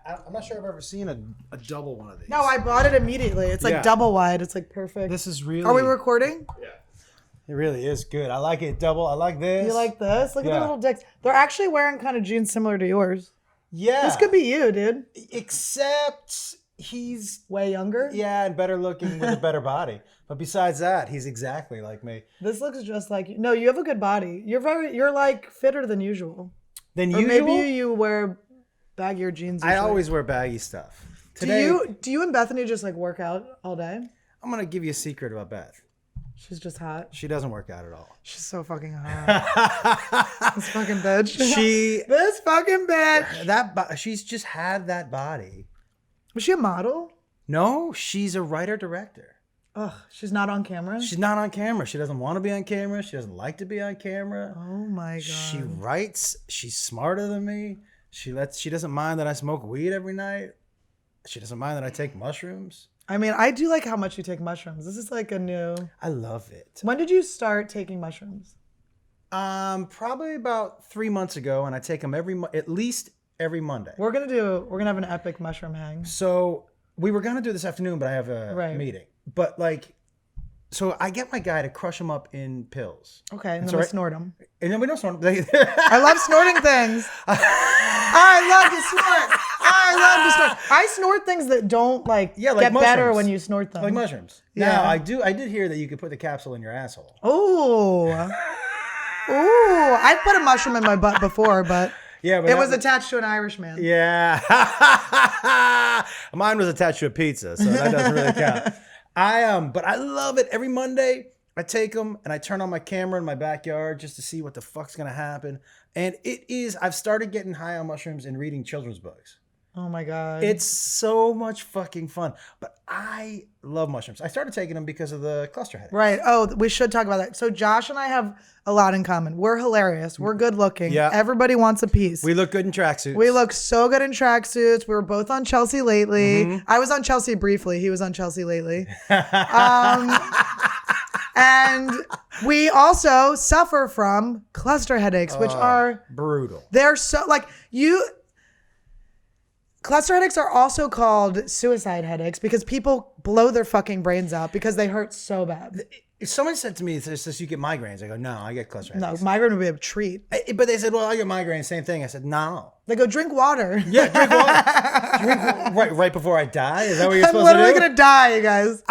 I'm not sure I've ever seen a double one of these. No, I bought it immediately. It's like double wide. It's like perfect. This is really... Are we recording? Yeah. It really is good. I like it double. I like this. You like this? Look at the little dicks. They're actually wearing kind of jeans similar to yours. Yeah. This could be you, dude. Except he's... Way younger? Yeah, and better looking with a better body. But besides that, he's exactly like me. This looks just like you. No, you have a good body. You're like fitter than usual. Than or usual? Maybe you wear baggier jeans. I always wear baggy stuff. Today, do you and Bethany just like work out all day? I'm going to give you a secret about Beth. She's just hot. She doesn't work out at all. She's so fucking hot. This fucking bitch. This fucking bitch. She's just had that body. Was she a model? No, she's a writer-director. Ugh, she's not on camera? She's not on camera. She doesn't want to be on camera. She doesn't like to be on camera. Oh my God. She writes. She's smarter than me. She doesn't mind that I smoke weed every night. She doesn't mind that I take mushrooms. I mean, I do like how much you take mushrooms. This is like a new... I love it. When did you start taking mushrooms? Probably about 3 months ago, and I take them at least every Monday. We're gonna have an epic mushroom hang. So we were gonna do this afternoon, but I have a meeting. But like, so I get my guy to crush them up in pills. Okay, and then we snort them. And then we don't snort them. I love snorting things. I love to snort. I love to snort. I snort things that don't get mushrooms. Better when you snort them. Like mushrooms. Yeah. Now, I did hear that you could put the capsule in your asshole. Ooh. Ooh. I've put a mushroom in my butt before, but it was attached to an Irishman. Yeah. Mine was attached to a pizza, so that doesn't really count. But I love it. Every Monday, I take them and I turn on my camera in my backyard just to see what the fuck's gonna happen. And I've started getting high on mushrooms and reading children's books. Oh my God. It's so much fucking fun. But I love mushrooms. I started taking them because of the cluster headache. Right. Oh, we should talk about that. So Josh and I have a lot in common. We're hilarious. We're good looking. Yeah. Everybody wants a piece. We look good in tracksuits. We look so good in tracksuits. We were both on Chelsea lately. Mm-hmm. I was on Chelsea briefly. He was on Chelsea lately. And we also suffer from cluster headaches, which are brutal. They're so cluster headaches are also called suicide headaches because people blow their fucking brains out because they hurt so bad. If someone said to me, "This you get migrraines," I go, "No, I get cluster headaches." No, migraine would be a treat. But they said, "Well, I get migraines." Same thing. I said, "No." They go, "Drink water." Yeah, drink water. right before I die. Is that what you're supposed to do? I'm literally gonna die, you guys.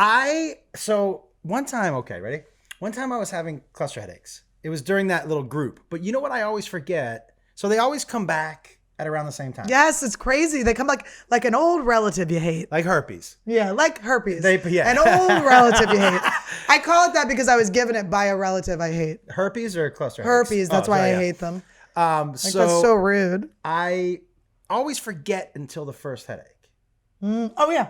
So one time, okay, ready? One time I was having cluster headaches. It was during that little group. But you know what I always forget? So they always come back at around the same time. Yes, it's crazy. They come like an old relative you hate. Like herpes. Yeah, like herpes. Yeah. An old relative you hate. I call it that because I was given it by a relative I hate. Herpes or cluster headaches? Herpes. That's why I hate them. That's so rude. I always forget until the first headache. Oh, yeah.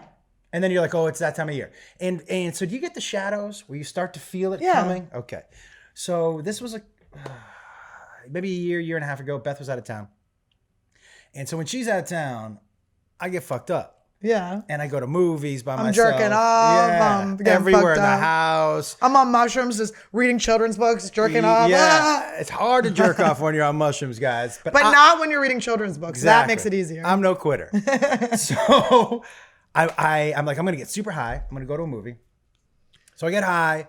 And then you're like, oh, it's that time of year. And so do you get the shadows where you start to feel it coming? Okay. So this was maybe a year and a half ago. Beth was out of town. And so when she's out of town, I get fucked up. Yeah. And I go to movies by myself. I'm jerking off. I'm getting everywhere in the up. house. I'm on mushrooms, just reading children's books, jerking off. Yeah. It's hard to jerk off when you're on mushrooms, guys. But not when you're reading children's books. Exactly. That makes it easier. I'm no quitter. So I'm like, I'm going to get super high. I'm going to go to a movie. So I get high.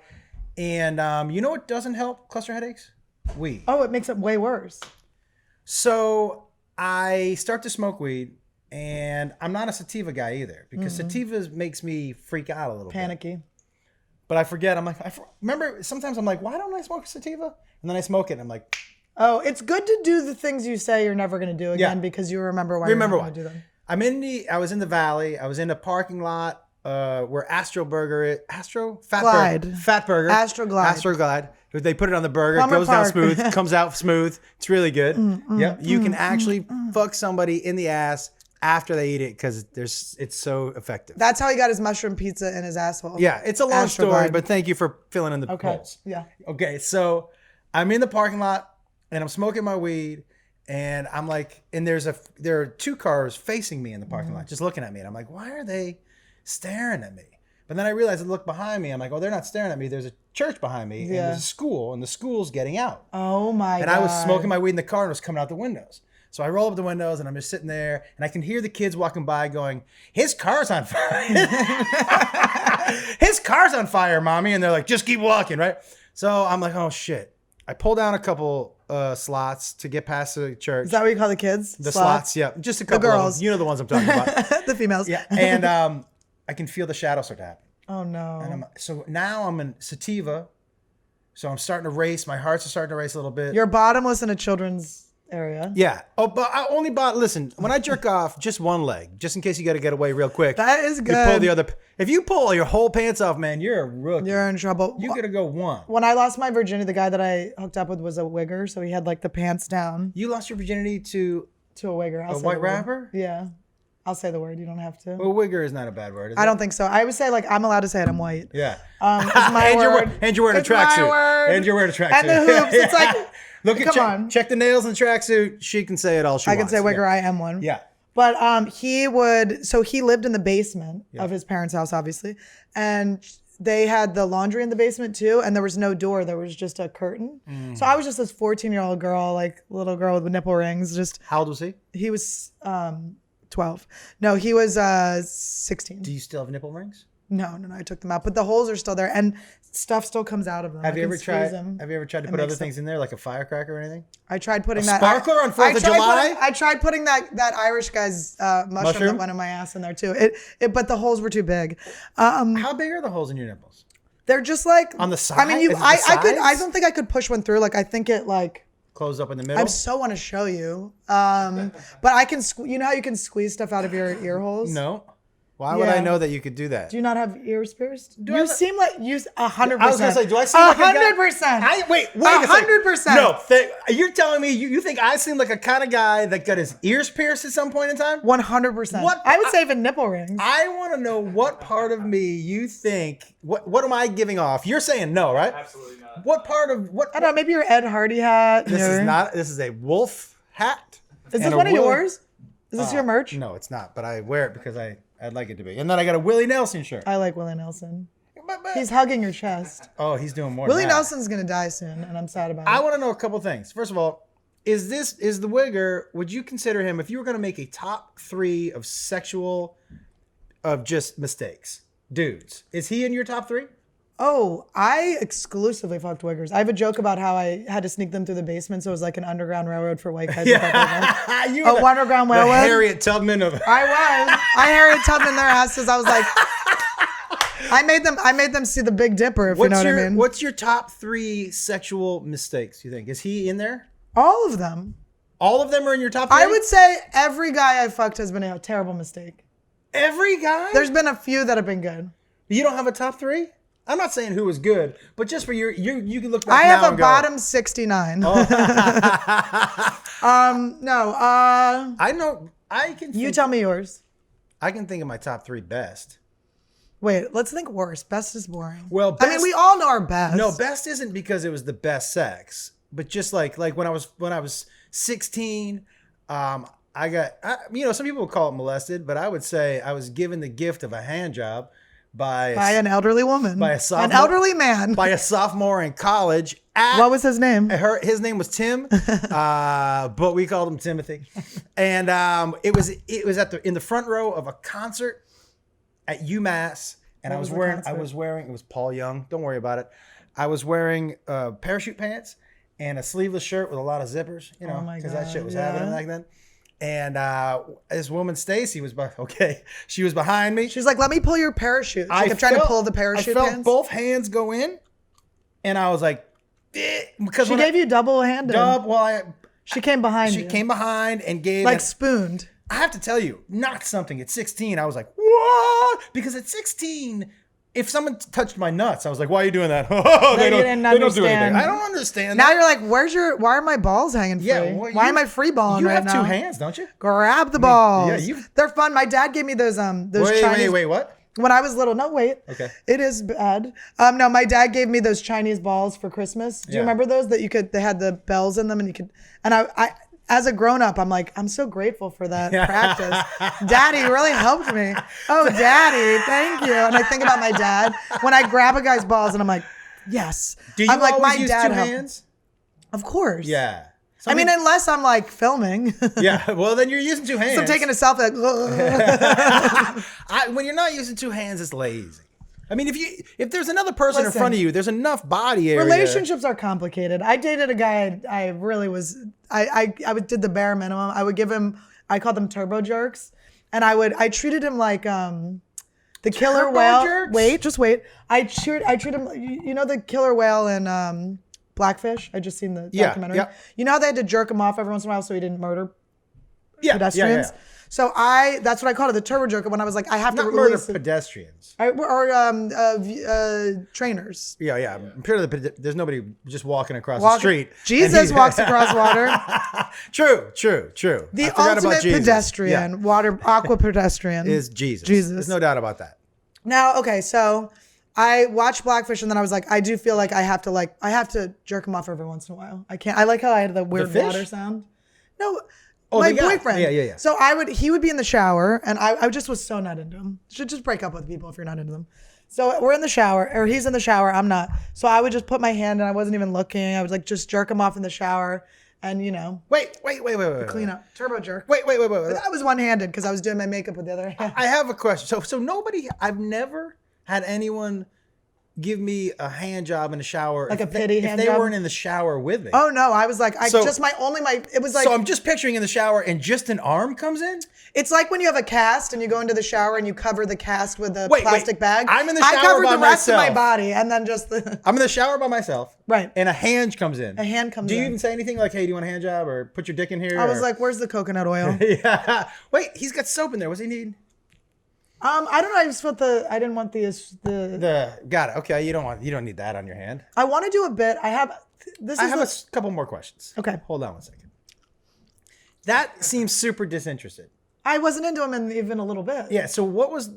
And you know what doesn't help cluster headaches? Weed. Oh, it makes it way worse. So I start to smoke weed. And I'm not a sativa guy either because sativa makes me freak out a little Panicky. bit. But I forget. I'm like, remember, sometimes I'm like, why don't I smoke sativa? And then I smoke it and I'm like, oh, it's good to do the things you say you're never going to do again because you remember why you're not going to do them. I was in the valley. I was in a parking lot where Astro Burger is. Fat Burger. Astro Glide. They put it on the burger. It goes down smooth. Comes out smooth. It's really good. Yep. You can actually fuck somebody in the ass after they eat it because it's so effective. That's how he got his mushroom pizza in his asshole. Yeah, it's a long story, but thank you for filling in the holes. Yeah. Okay, so I'm in the parking lot and I'm smoking my weed and I'm like, and there are two cars facing me in the parking lot, just looking at me, and I'm like, why are they staring at me? But then I realized I look behind me. I'm like, oh, they're not staring at me. There's a church behind me, and there's a school, and the school's getting out. Oh my God. And I was smoking my weed in the car, and it was coming out the windows. So I roll up the windows and I'm just sitting there and I can hear the kids walking by going, his car's on fire. His car's on fire, mommy. And they're like, just keep walking, right? So I'm like, oh shit. I pull down a couple slots to get past the church. Is that what you call the kids? The slots, yeah. Just a couple the girls. of them. You know the ones I'm talking about. The females. Yeah. And I can feel the shadow start to happen. Oh no. And so now I'm in sativa. So I'm starting to race. My heart's starting to race a little bit. Your bottom was in a children's area. Yeah. Oh, but I only bought, listen, when I jerk off, just one leg, just in case you got to get away real quick. That is good. You pull the other. If you pull your whole pants off, man, you're a rookie. You're in trouble. You got to go one. When I lost my virginity, the guy that I hooked up with was a wigger. So he had like the pants down. You lost your virginity to a wigger. a white rapper? Yeah. I'll say the word. You don't have to. Well, wigger is not a bad word, is it? I don't think so. I would say like I'm allowed to say it. I'm white. Yeah. It's my word. And you're wearing a tracksuit. And you're wearing a tracksuit. And the hoops. It's like, look at check the nails in the tracksuit. She can say it all she wants. I can say wigger. Yeah. I am one. Yeah. But he lived in the basement of his parents' house, obviously, and they had the laundry in the basement too, and there was no door. There was just a curtain. So I was just this 14-year-old girl, like little girl with nipple rings. Just how old was he? He was 12. No, he was 16. Do you still have nipple rings? No, I took them out, but the holes are still there, and stuff still comes out of them. Have you ever tried to put other things in there, like a firecracker or anything? I tried putting that sparkler on 4th of July. I tried putting that Irish guy's mushroom that went in my ass in there too. But the holes were too big. How big are the holes in your nipples? They're just like on the side. I mean, I don't think I could push one through. Like I think it like close up in the middle. I so want to show you. But I can. You know how you can squeeze stuff out of your ear holes? No. Why would I know that you could do that? Do you not have ears pierced? You seem like 100%. I was gonna say, do I seem like 100%? Wait, 100%. No, you're telling me you think I seem like a kind of guy that got his ears pierced at some point in time? 100%. What I would say even nipple rings. I want to know what part of me you think. What am I giving off? You're saying no, right? Absolutely not. What part of what? I don't know. Maybe your Ed Hardy hat. This is not. This is a wolf hat. Is this one of yours? Is this your merch? No, it's not. But I wear it because I'd like it to be. And then I got a Willie Nelson shirt. I like Willie Nelson. He's hugging your chest. Oh, he's doing more. Willie Nelson's gonna die soon, and I'm sad about it. I want to know a couple things. First of all, is the wigger? Would you consider him if you were going to make a top 3 of sexual, of just mistakes, dudes? Is he in your top 3? Oh, I exclusively fucked wiggers. I have a joke about how I had to sneak them through the basement, so it was like an underground railroad for white guys. Yeah. You were the underground railroad. Harriet Tubman of. I Harriet Tubman their asses. I was like, I made them see the Big Dipper. If you know what I mean. What's your top 3 sexual mistakes? You think is he in there? All of them. All of them are in your top 3? I would say every guy I fucked has been a terrible mistake. Every guy? There's been a few that have been good. You don't have a top 3? I'm not saying who was good, but just for you can look back. I have a bottom 69. No. I know. I can. You tell me yours. I can think of my top 3 best. Wait, let's think worst. Best is boring. Well, best, I mean, we all know our best. No, best isn't because it was the best sex, but just like when I was 16, I got some people would call it molested, but I would say I was given the gift of a hand job by an elderly woman, by an elderly man, by a sophomore in college. What was his name? His name was Tim, but we called him Timothy. And it was in the front row of a concert at UMass, and I was wearing it was Paul Young. Don't worry about it. I was wearing parachute pants and a sleeveless shirt with a lot of zippers, because that shit was happening back then. And this woman, Stacy, she was behind me. She's like, let me pull your parachute. She kept trying to pull the parachute. I felt both hands go in, and I was like, because she gave you double-handed. She came behind you. She came behind and gave... Like spooned. I have to tell you, not something. At 16, I was like, what? Because at 16... If someone touched my nuts, I was like, why are you doing that? They don't do anything. I don't understand that. Now you're like, why are my balls hanging free? Yeah, why am I free balling right now? You have 2 hands, don't you? Grab the balls. Yeah, they're fun. My dad gave me those Chinese. Wait, what? When I was little. No, wait. Okay. It is bad. No, my dad gave me those Chinese balls for Christmas. Do you remember those they had the bells in them and you could, and I as a grown-up, I'm like, I'm so grateful for that practice. Daddy really helped me. Oh, Daddy, thank you. And I think about my dad when I grab a guy's balls and I'm like, yes. Do you always use 2 hands? Of course. Yeah. I mean, unless I'm like filming. Yeah, well, then you're using two hands. So I'm taking a selfie. When you're not using two hands, it's lazy. I mean, if there's another person in front of you, there's enough body area. Relationships are complicated. I dated a guy. I did the bare minimum. I would give him. I called them turbo jerks, and I treated him like the killer whale. Jerks? Wait, just wait. I treat him. You know the killer whale in Blackfish. I just seen the documentary. Yeah. You know how they had to jerk him off every once in a while so he didn't murder pedestrians. Yeah. So that's what I called it, the turbo jerker. When I was like, I have to murder pedestrians or trainers. Yeah. I'm sure there's nobody just walking across the street. Jesus walks across water. True. The ultimate pedestrian, water aqua pedestrian is Jesus. There's no doubt about that. Now, okay, so I watched Blackfish and then I was like, I do feel like I have to jerk him off every once in a while. I can't. I like how I had the weird water sound. No. My boyfriend. Yeah. So he would be in the shower and I just was so not into him. You should just break up with people if you're not into them. So we're in the shower, or he's in the shower, I'm not. So I would just put my hand and I wasn't even looking. I would like just jerk him off in the shower and Wait. Clean up. Turbo jerk. Wait. But I was one-handed because I was doing my makeup with the other hand. I have a question. So I've never had anyone give me a hand job in the shower. Like a pity hand job? If they weren't in the shower with me. Oh, no. I was like, it was like. So I'm just picturing in the shower and just an arm comes in? It's like when you have a cast and you go into the shower and you cover the cast with a plastic bag. I'm in the shower by myself. I covered the rest of my body and then just I'm in the shower by myself. Right. And a hand comes in. A hand comes in. Do you even say anything like, hey, do you want a hand job? Or put your dick in here? I was like, where's the coconut oil? Yeah. Wait, he's got soap in there. What's he need? I don't know. I just put I didn't want the. Got it. Okay. You don't need that on your hand. I want to do a bit. I have a couple more questions. Okay. Hold on one second. That seems super disinterested. I wasn't into him even a little bit. Yeah. So what was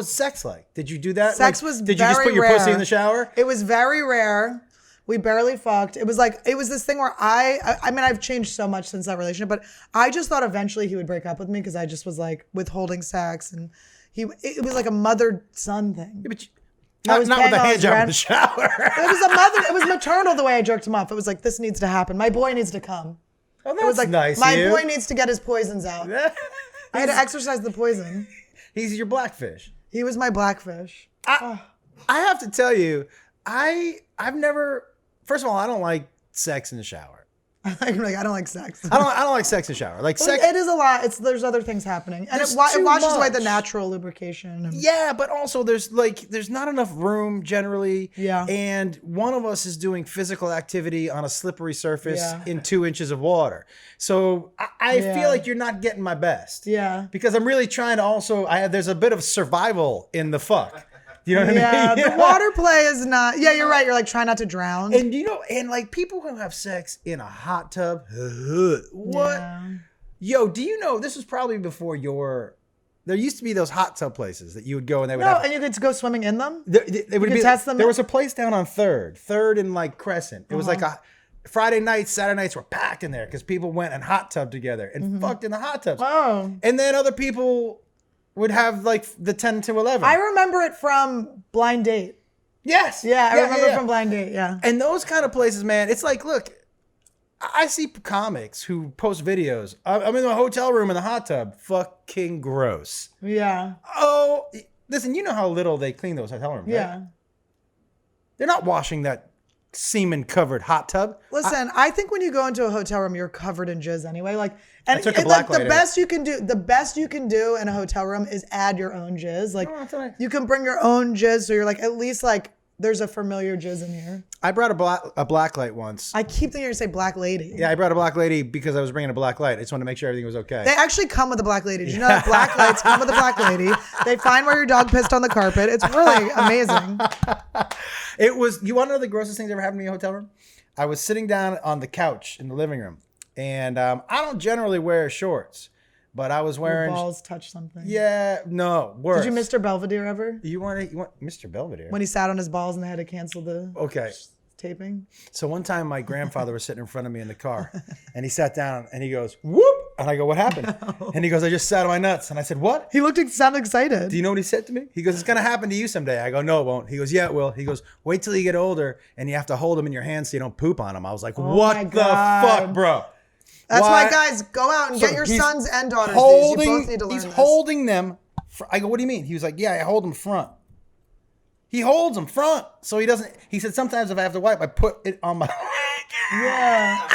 sex like? Did you do that? Sex was very rare. Did you just put your pussy in the shower? It was very rare. We barely fucked. It was this thing where I mean, I've changed so much since that relationship, but I just thought eventually he would break up with me because I just was like withholding sex and it was like a mother-son thing. Yeah, but not with a hand job in the shower. It was maternal the way I jerked him off. It was like, this needs to happen. My boy needs to come. Oh, that's like, nice. My boy needs to get his poisons out. I had to exercise the poison. He's your Blackfish. He was my Blackfish. I have to tell you, I've never. First of all, I don't like sex in the shower. I don't like sex. I don't like sex in the shower. Like sex, it is a lot. There's other things happening, and it washes away the natural lubrication. Yeah, but also there's not enough room generally. Yeah. And one of us is doing physical activity on a slippery surface in 2 inches of water. So I feel like you're not getting my best. Yeah. Because I'm really trying to also. There's a bit of survival in the fuck. You know what I mean? Yeah, the water play is not. Yeah, you're right. You're like, try not to drown. And and like people who have sex in a hot tub, what? Yeah. Yo, do you know this was probably before there used to be those hot tub places that you would go and they would and you could go swimming in them? They would test them. There was a place down on 3rd and like Crescent. It was like a Friday nights, Saturday nights were packed in there because people went and hot tub together and fucked in the hot tubs. Oh. And then other people would have like the 10 to 11. I remember it from Blind Date. Yes. Yeah, I remember from Blind Date, yeah. And those kind of places, man, it's like, look, I see comics who post videos. I'm in my hotel room in the hot tub. Fucking gross. Yeah. Oh, listen, you know how little they clean those hotel rooms, right? Yeah. They're not washing that semen-covered hot tub. Listen, I think when you go into a hotel room, you're covered in jizz anyway. And the best you can do in a hotel room is add your own jizz. Like you can bring your own jizz, so you're like at least like there's a familiar jizz in here. I brought a black light once. I keep thinking you're gonna say black lady. Yeah, I brought a black lady because I was bringing a black light. I just wanted to make sure everything was okay. They actually come with a black lady. Did you know that black lights come with a black lady? They find where your dog pissed on the carpet. It's really amazing. It was. You want to know the grossest things that ever happened to me in a hotel room? I was sitting down on the couch in the living room, and I don't generally wear shorts, but I was wearing. Your balls touch something. Yeah, no, worse. Did you Mr. Belvedere ever? You want Mr. Belvedere? When he sat on his balls and they had to cancel the taping. So one time my grandfather was sitting in front of me in the car, and he sat down and he goes, "Whoop." And I go, what happened? No. And he goes, I just sat on my nuts. And I said, what? He sounded excited. Do you know what he said to me? He goes, it's going to happen to you someday. I go, no, it won't. He goes, yeah, it will. He goes, wait till you get older and you have to hold them in your hands so you don't poop on them. I was like, what the fuck, bro? That's why, guys, go out and get your sons and daughters these. You both need to learn this. He's holding them. I go, what do you mean? He was like, yeah, I hold them front. He holds them front. So he doesn't. He said, sometimes if I have to wipe, I put it on my leg. Yeah.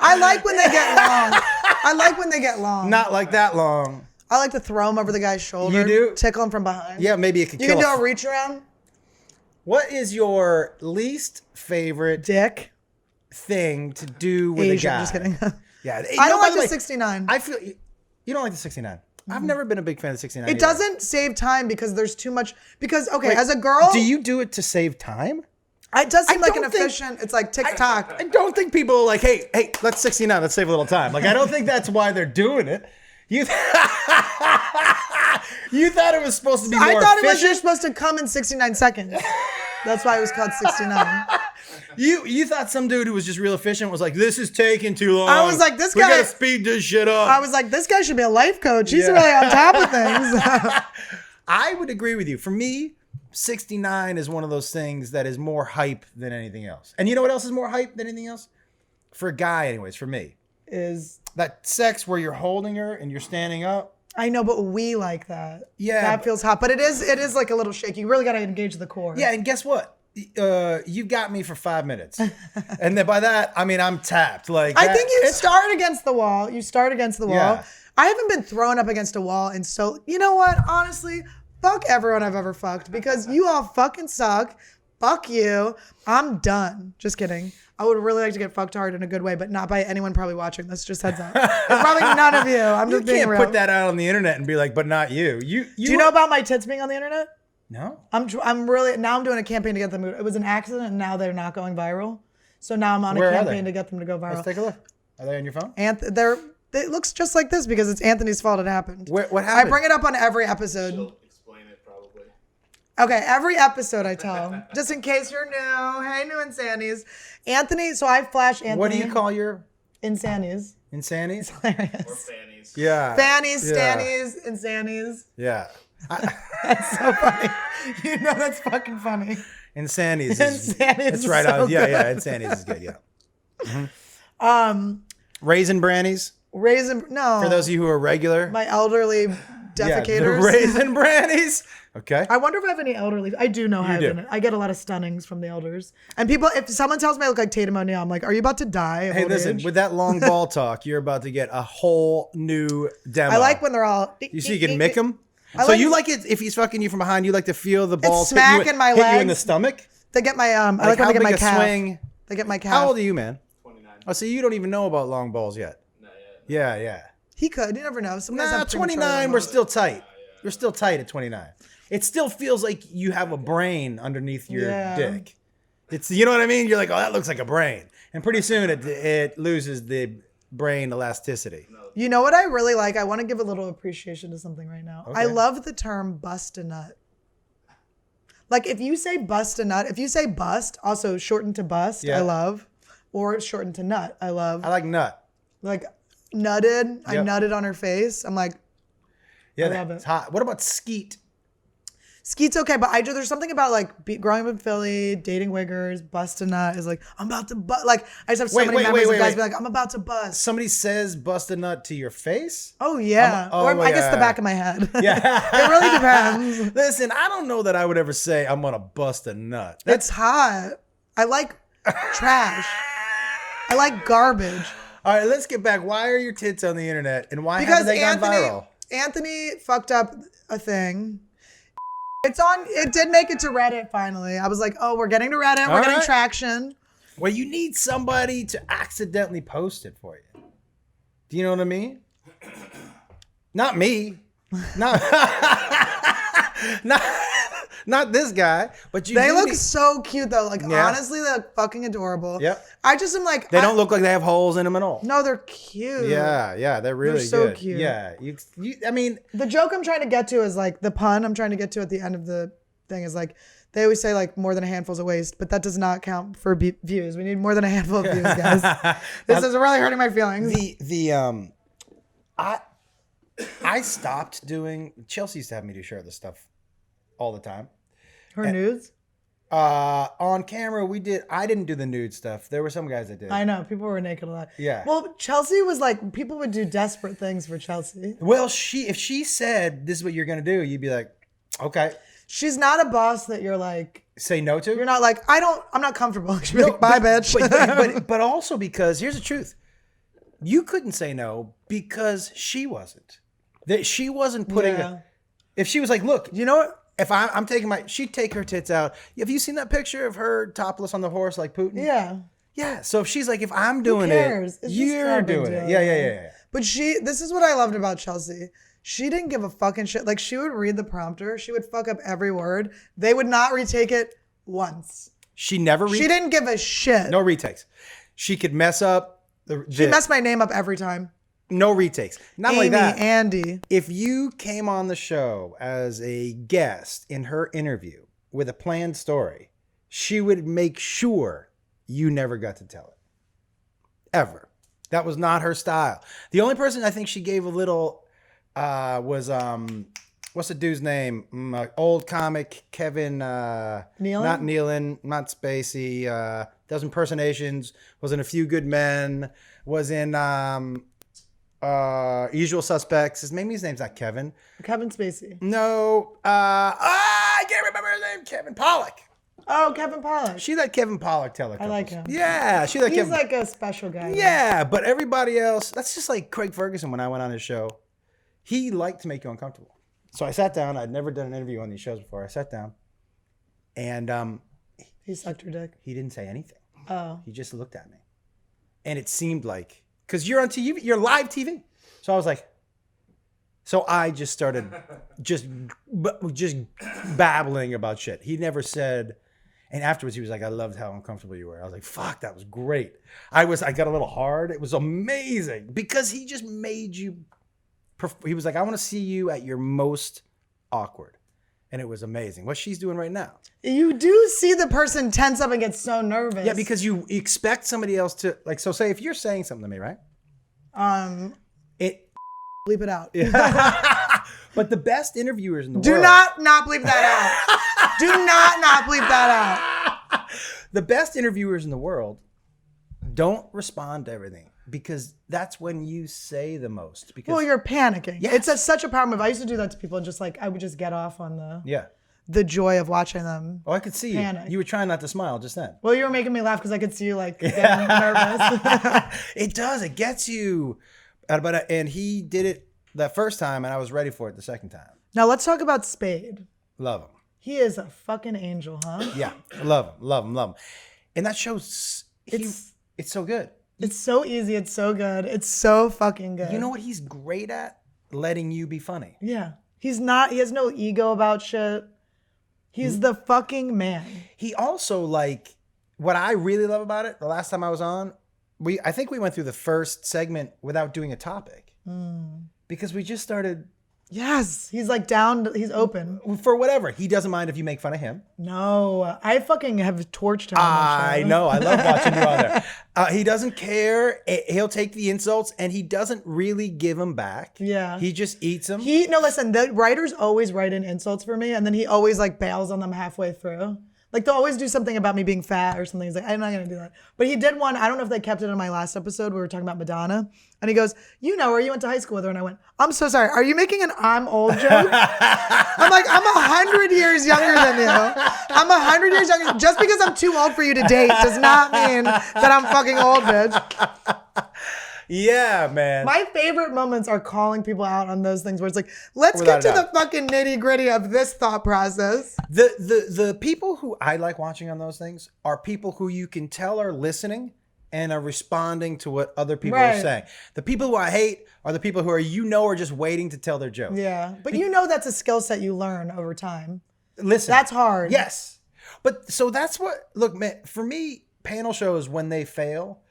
I like when they get long. I like when they get long. Not like that long. I like to throw them over the guy's shoulder. You do? Tickle him from behind. Yeah, maybe it could kill You can do a reach around. What is your least favorite dick thing to do with Asian, a guy? Just kidding. Yeah. I don't like the 69. I feel you don't like the 69. I've never been a big fan of the 69. It doesn't save time because there's too much. Because, okay, as a girl. Do you do it to save time? It does seem like an efficient. It's like TikTok. I don't think people are like, hey, let's 69. Let's save a little time. Like, I don't think that's why they're doing it. You thought it was supposed to be more efficient? I thought it was you're supposed to come in 69 seconds. That's why it was called 69. You thought some dude who was just real efficient was like, this is taking too long. I was like, this guy. We gotta speed this shit up. I was like, this guy should be a life coach. He's really on top of things. I would agree with you. For me, 69 is one of those things that is more hype than anything else. And you know what else is more hype than anything else? For a guy, anyways, for me. Is that sex where you're holding her and you're standing up. I know, but we like that. Yeah. That feels hot. But it is like a little shaky. You really got to engage the core. Yeah, and guess what? You got me for 5 minutes. And then by that, I mean, I'm tapped. Like I think you start against the wall. You start against the wall. Yeah. I haven't been thrown up against a wall. And so, you know what? Honestly, fuck everyone I've ever fucked because you all fucking suck. Fuck you. I'm done. Just kidding. I would really like to get fucked hard in a good way, but not by anyone probably watching this. Just heads up. It's probably none of you. I'm just being real. You can't put that out on the internet and be like, but not you. Do you know about my tits being on the internet? No. I'm doing a campaign to get them. It was an accident and now they're not going viral. So now I'm on a campaign to get them to go viral. Let's take a look. Are they on your phone? It looks just like this because it's Anthony's fault it happened. What happened? I bring it up on every episode. She'll explain it probably. Okay, every episode I tell. Just in case you're new. Hey, new Insanies. Anthony, so I flash Anthony. What do you call your? Insanies. Insanies? Hilarious. Or fannies. Yeah. Fannies, stannies, Insanies. Yeah. That's so funny. You know that's fucking funny. Insanies. Insanies. It's right so on. Yeah, good. yeah. Insanies is good. Yeah. Mm-hmm. Raisin Brannies. No. For those of you who are regular. My elderly defecators. Yeah, the Raisin Brannies. Okay. I wonder if I have any elderly. I do know how I get a lot of stunnings from the elders. And people, if someone tells me I look like Tatum O'Neal, I'm like, are you about to die? Hey, listen, with that long ball talk, you're about to get a whole new demo. I like when they're all. You see, you can mick him. So you like it if he's fucking you from behind. You like to feel the balls smacking my legs. Hit you in the stomach. They get my I like when they get my calf. Swing. They get my calf. How old are you, man? 29. Oh, so you don't even know about long balls yet. Not yet. Yeah. He could. You never know. Some guys have 29. We're still tight. We're still tight at 29. It still feels like you have a brain underneath your dick. It's, you know what I mean? You're like, oh, that looks like a brain. And pretty soon it loses the brain elasticity. You know what I really like? I want to give a little appreciation to something right now. Okay. I love the term bust a nut. Like if you say bust a nut, if you say bust, also shortened to bust, I love. Or shortened to nut, I love. I like nut. Like nutted. I nutted on her face. I'm like, I love it. It's hot. What about skeet? Skeet's okay, but there's something about like growing up in Philly, dating wiggers, bust a nut is like, I'm about to bust. Like I just have so many memories of guys be like, I'm about to bust. Somebody says bust a nut to your face? Oh yeah. Or I guess the back of my head. Yeah. It really depends. Listen, I don't know that I would ever say I'm gonna bust a nut. It's hot. I like trash. I like garbage. All right, let's get back. Why are your tits on the internet and why haven't they gone viral? Anthony fucked up a thing. It did make it to Reddit finally. I was like, oh, we're getting to Reddit. We're getting traction. Well, you need somebody to accidentally post it for you. Do you know what I mean? Not me. Not this guy, but you. They look so cute though. Like honestly, they're fucking adorable. Yep. I just am like. They don't look like they have holes in them at all. No, they're cute. Yeah, they're really they're so good. Cute. Yeah, I mean, the joke I'm trying to get to is like the pun I'm trying to get to at the end of the thing is like they always say like more than a handful's a waste, but that does not count for views. We need more than a handful of views, guys. This is really hurting my feelings. I stopped doing. Chelsea used to have me do share this stuff all the time. Her nudes? On camera, I didn't do the nude stuff. There were some guys that did. I know. People were naked a lot. Yeah. Well, Chelsea was like, people would do desperate things for Chelsea. Well, if she said, this is what you're going to do, you'd be like, okay. She's not a boss that you're like. Say no to? You're not like, I'm not comfortable. She'd be like, bye, bitch. But also because, here's the truth. You couldn't say no because she wasn't. That she wasn't putting if she was like, look, you know what? If I'm taking she'd take her tits out. Have you seen that picture of her topless on the horse like Putin? Yeah. Yeah. So if she's like, if I'm doing it, you're doing it. Yeah. But this is what I loved about Chelsea. She didn't give a fucking shit. Like, she would read the prompter. She would fuck up every word. They would not retake it once. She never She didn't give a shit. No retakes. She could mess up. She messed my name up every time. No retakes. Not Amy, like that. Andy. If you came on the show as a guest in her interview with a planned story, she would make sure you never got to tell it. Ever. That was not her style. The only person I think she gave a little was what's the dude's name? Old comic Kevin Nealon? Not Nealon, not Spacey. Does impersonations, was in A Few Good Men, was in Usual Suspects. Maybe his name's not Kevin. Kevin Spacey. No. I can't remember his name. Kevin Pollak. Oh, Kevin Pollak. She let Kevin Pollak tell her. I like him. Yeah, she let He's Kevin. like a special guy. Yeah, but everybody else, that's just like Craig Ferguson when I went on his show. He liked to make you uncomfortable. So I sat down. I'd never done an interview on these shows before. I sat down, and he sucked her dick. He didn't say anything. Oh. He just looked at me, and it seemed like, because you're on TV, you're live TV. So I was like, so I just started just babbling about shit. He never said, and afterwards he was like, I loved how uncomfortable you were. I was like, fuck, that was great. I got a little hard. It was amazing because he just made you, he was like, I want to see you at your most awkward. And it was amazing. What she's doing right now. You do see the person tense up and get so nervous. Yeah, because you expect somebody else to, like, so say if you're saying something to me, right? Bleep it out. Yeah. But the best interviewers in the world. Do not bleep that out. Do not bleep that out. The best interviewers in the world don't respond to everything because that's when you say the most. Because well, you're panicking. Yes. It's such a power move. I used to do that to people and just like, I would just get off on the joy of watching them. Oh, I could see panic. you. You were trying not to smile just then. Well, you were making me laugh because I could see you like getting nervous. It does. It gets you. And he did it that first time, and I was ready for it the second time. Now let's talk about Spade. Love him. He is a fucking angel, huh? Yeah, love him. And that show's it's so good. It's so easy. It's so good. It's so fucking good. You know what he's great at? Letting you be funny. Yeah. He has no ego about shit. He's the fucking man. He also, like, what I really love about it, the last time I was on, I think we went through the first segment without doing a topic. Because we just started. Yes. He's like down. He's open. For whatever. He doesn't mind if you make fun of him. No. I fucking have torched him. I know. I love watching you on there. He doesn't care. He'll take the insults and he doesn't really give them back. Yeah. He just eats them. Listen, the writers always write in insults for me and then he always like bails on them halfway through. Like they'll always do something about me being fat or something. He's like, I'm not going to do that. But he did one. I don't know if they kept it in my last episode. We were talking about Madonna. And he goes, you know her. You went to high school with her. And I went, I'm so sorry. Are you making an I'm old joke? I'm like, I'm 100 years younger than you. I'm 100 years younger. Just because I'm too old for you to date does not mean that I'm fucking old, bitch. Yeah, man. My favorite moments are calling people out on those things where it's like, let's get to the fucking nitty gritty of this thought process. The people who I like watching on those things are people who you can tell are listening and are responding to what other people are saying. The people who I hate are the people who are just waiting to tell their joke. Yeah, but that's a skill set you learn over time. Listen. That's hard. Yes. But so that's what, look, man, for me, panel shows when they fail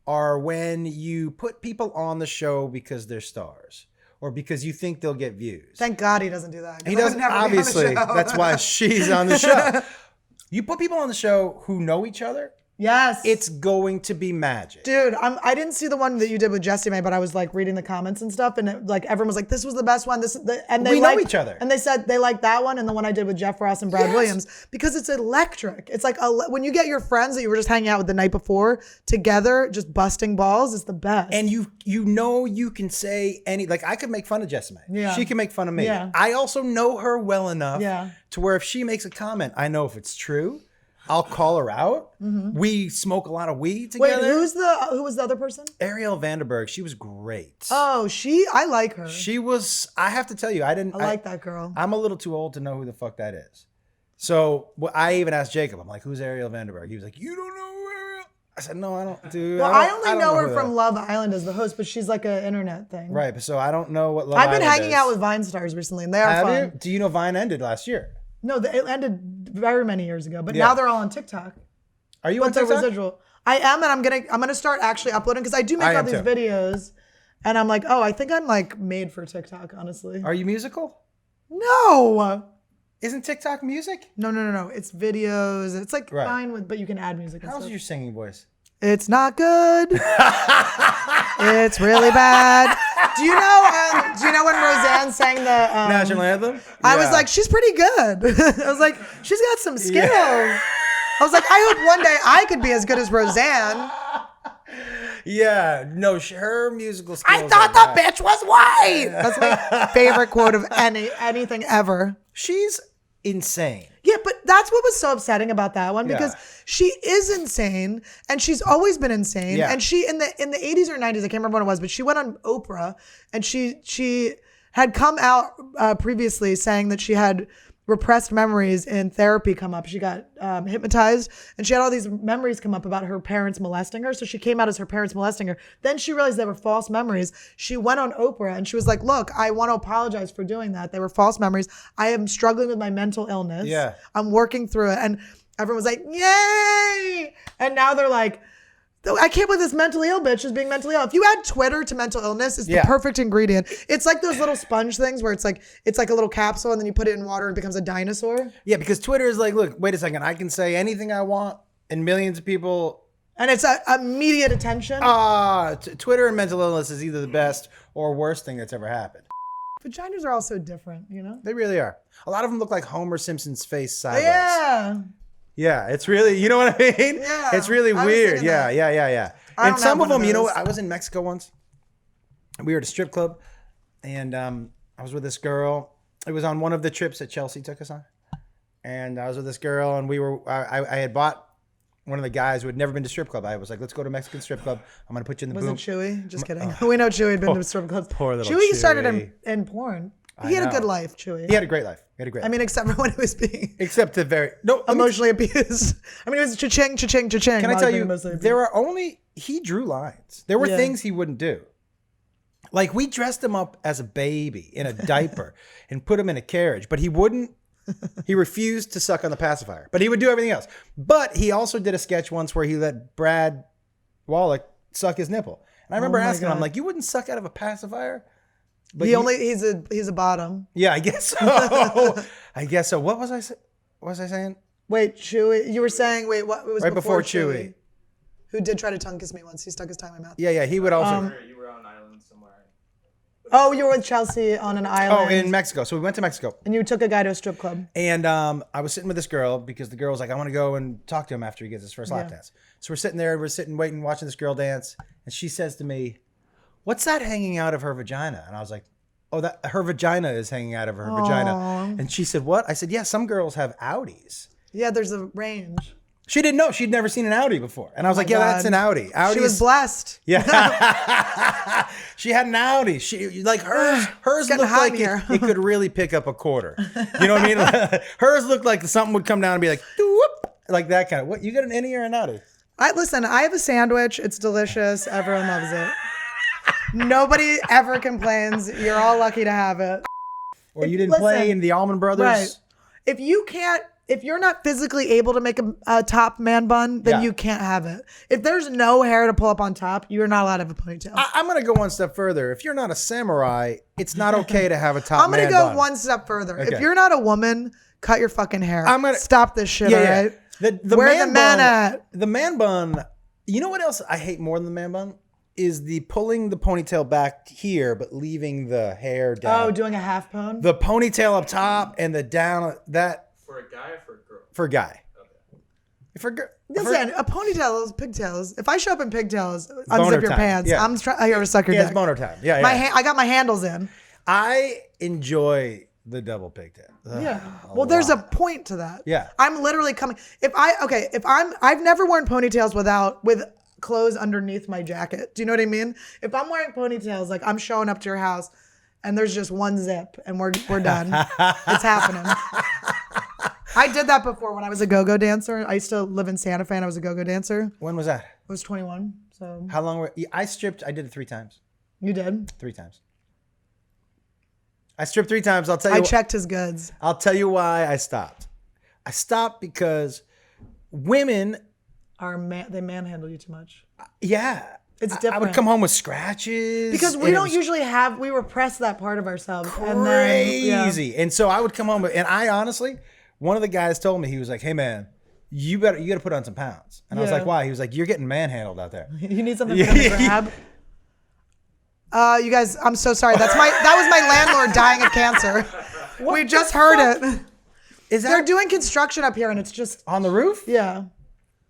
are when you put people on the show because they're stars or because you think they'll get views. Thank God he doesn't do that. He doesn't, obviously. That's why she's on the show. You put people on the show who know each other Yes. It's going to be magic. Dude, I didn't see the one that you did with Jessie May, but I was like reading the comments and stuff, and everyone was like, "This was the best one." And we know each other. And they said they liked that one and the one I did with Jeff Ross and Brad Williams because it's electric. It's like when you get your friends that you were just hanging out with the night before together, just busting balls, is the best. And you can say I could make fun of Jessie May. Yeah. She can make fun of me. Yeah. I also know her well enough Yeah. to where if she makes a comment, I know if it's true. I'll call her out. Mm-hmm. We smoke a lot of weed together. Wait, who was the other person? Ariel Vanderberg. She was great. Oh, I like her. She was, I have to tell you, I like that girl. I'm a little too old to know who the fuck that is. So I even asked Jacob, I'm like, who's Ariel Vanderberg? He was like, you don't know who Ariel? I said, no, I don't, dude. Well, I only know her from Love Island as the host, but she's like an internet thing. Right, so I don't know what Love Island is. I've been hanging out with Vine stars recently, and they are fun. Have you? Do you know Vine ended last year? No, it ended very many years ago, but now they're all on TikTok. Are you on TikTok? Residual. I am, and I'm gonna start actually uploading because I do make all these videos, and I'm like, oh, I think I'm like made for TikTok, honestly. Are you musical? No. Isn't TikTok music? No. It's videos. It's like fine but you can add music. How's your singing voice? It's not good. It's really bad. Do you know when Roseanne sang the national anthem? I was like, she's pretty good. I was like, she's got some skill. Yeah. I was like, I hope one day I could be as good as Roseanne. Yeah, no, her musical skills. I thought the bitch was white. That's my favorite quote of anything ever. She's insane. Yeah, but that's what was so upsetting about that one because she is insane and she's always been insane. Yeah. And she in the 80s or 90s, I can't remember what it was, but she went on Oprah and she had come out previously saying that she had repressed memories in therapy come up. She got hypnotized and she had all these memories come up about her parents molesting her. So she came out as her parents molesting her. Then she realized they were false memories. She went on Oprah and she was like, look, I want to apologize for doing that. They were false memories. I am struggling with my mental illness. Yeah. I'm working through it. And everyone was like, yay. And now they're like, I can't believe this mentally ill bitch is being mentally ill. If you add Twitter to mental illness, it's the perfect ingredient. It's like those little sponge things where it's like a little capsule and then you put it in water and it becomes a dinosaur. Yeah, because Twitter is like, look, wait a second, I can say anything I want and millions of people. And it's immediate attention. Twitter and mental illness is either the best or worst thing that's ever happened. Vaginas are all so different, you know? They really are. A lot of them look like Homer Simpson's face sideways. Yeah. Yeah, it's really, you know what I mean? Yeah. It's really weird. Yeah. And some of them, you know what? I was in Mexico once. We were at a strip club and I was with this girl. It was on one of the trips that Chelsea took us on. And I was with this girl and I had bought one of the guys who had never been to strip club. I was like, let's go to a Mexican strip club. I'm going to put you in the boom. Was it Chewy? Just kidding. We know Chewy had been to strip clubs. Poor little Chewy started in porn. He had a good life, Chewy. He had a great life. I mean, except for when he was being emotionally abused. I mean, it was cha-ching. Can I tell you, he drew lines. There were things he wouldn't do. Like we dressed him up as a baby in a diaper and put him in a carriage, but he refused to suck on the pacifier, but he would do everything else. But he also did a sketch once where he let Brad Wallach suck his nipple. And I remember asking him, I'm like, you wouldn't suck out of a pacifier? But he's a bottom. Yeah, I guess so. What was I saying? Wait, Chewy. You were saying what? It was right before Chewy. Who did try to tongue kiss me once? He stuck his tongue in my mouth. Yeah. He would also. You were on an island somewhere. Oh, you were with Chelsea on an island. Oh, in Mexico. So we went to Mexico. And you took a guy to a strip club. And I was sitting with this girl because the girl was like, I want to go and talk to him after he gets his first lap dance. So we're sitting there, waiting, watching this girl dance, and she says to me, what's that hanging out of her vagina? And I was like, oh, that her vagina is hanging out of her vagina. And she said, what? I said, yeah, some girls have outies. Yeah, there's a range. She didn't know. She'd never seen an outie before. And I was like, yeah, that's an outie. She was blessed. Yeah. She had an outie. She hers looked like it could really pick up a quarter. You know what I mean? Hers looked like something would come down and be like, whoop, like that kind of. What, you got an innie or an outie? Listen, I have a sandwich. It's delicious. Everyone loves it. Nobody ever complains. You're all lucky to have it. Or you didn't play in the Allman Brothers. Right. If you're not physically able to make a top man bun, then you can't have it. If there's no hair to pull up on top, you're not allowed to have a ponytail. I'm going to go one step further. If you're not a samurai, it's not okay to have a top man bun. I'm going to go one step further. Okay. If you're not a woman, cut your fucking hair. Stop this shit, all right? Where the man at? The man bun. You know what else I hate more than the man bun? Is the pulling the ponytail back here, but leaving the hair down. Oh, doing a half pone? The ponytail up top and the down, that. For a guy or for a girl? For a guy. Okay. Listen, a ponytail is pigtails. If I show up in pigtails, unzip your pants. Yeah. I'm trying to suck your dick. It's boner time. Yeah, I got my handles in. I enjoy the double pigtail. Well, there's a point to that. Yeah. I'm literally coming. I've never worn ponytails with clothes underneath my jacket. Do you know what I mean? If I'm wearing ponytails, like I'm showing up to your house and there's just one zip and we're done. It's happening. I did that before when I was a go-go dancer. I used to live in Santa Fe and I was a go-go dancer. When was that? I was 21. So how long were I stripped? I did it 3 times. You did? 3 times. I stripped 3 times. I'll tell you. I checked his goods. I'll tell you why I stopped. I stopped because women they manhandle you too much. Yeah. It's different. I would come home with scratches. Because we don't usually we repress that part of ourselves. Crazy. And so I would come home and I honestly, one of the guys told me, he was like, hey man, you got to put on some pounds. And I was like, why? He was like, you're getting manhandled out there. You need something for them to grab. You guys, I'm so sorry. That was my landlord dying of cancer. We just heard it. They're doing construction up here and it's just on the roof? Yeah.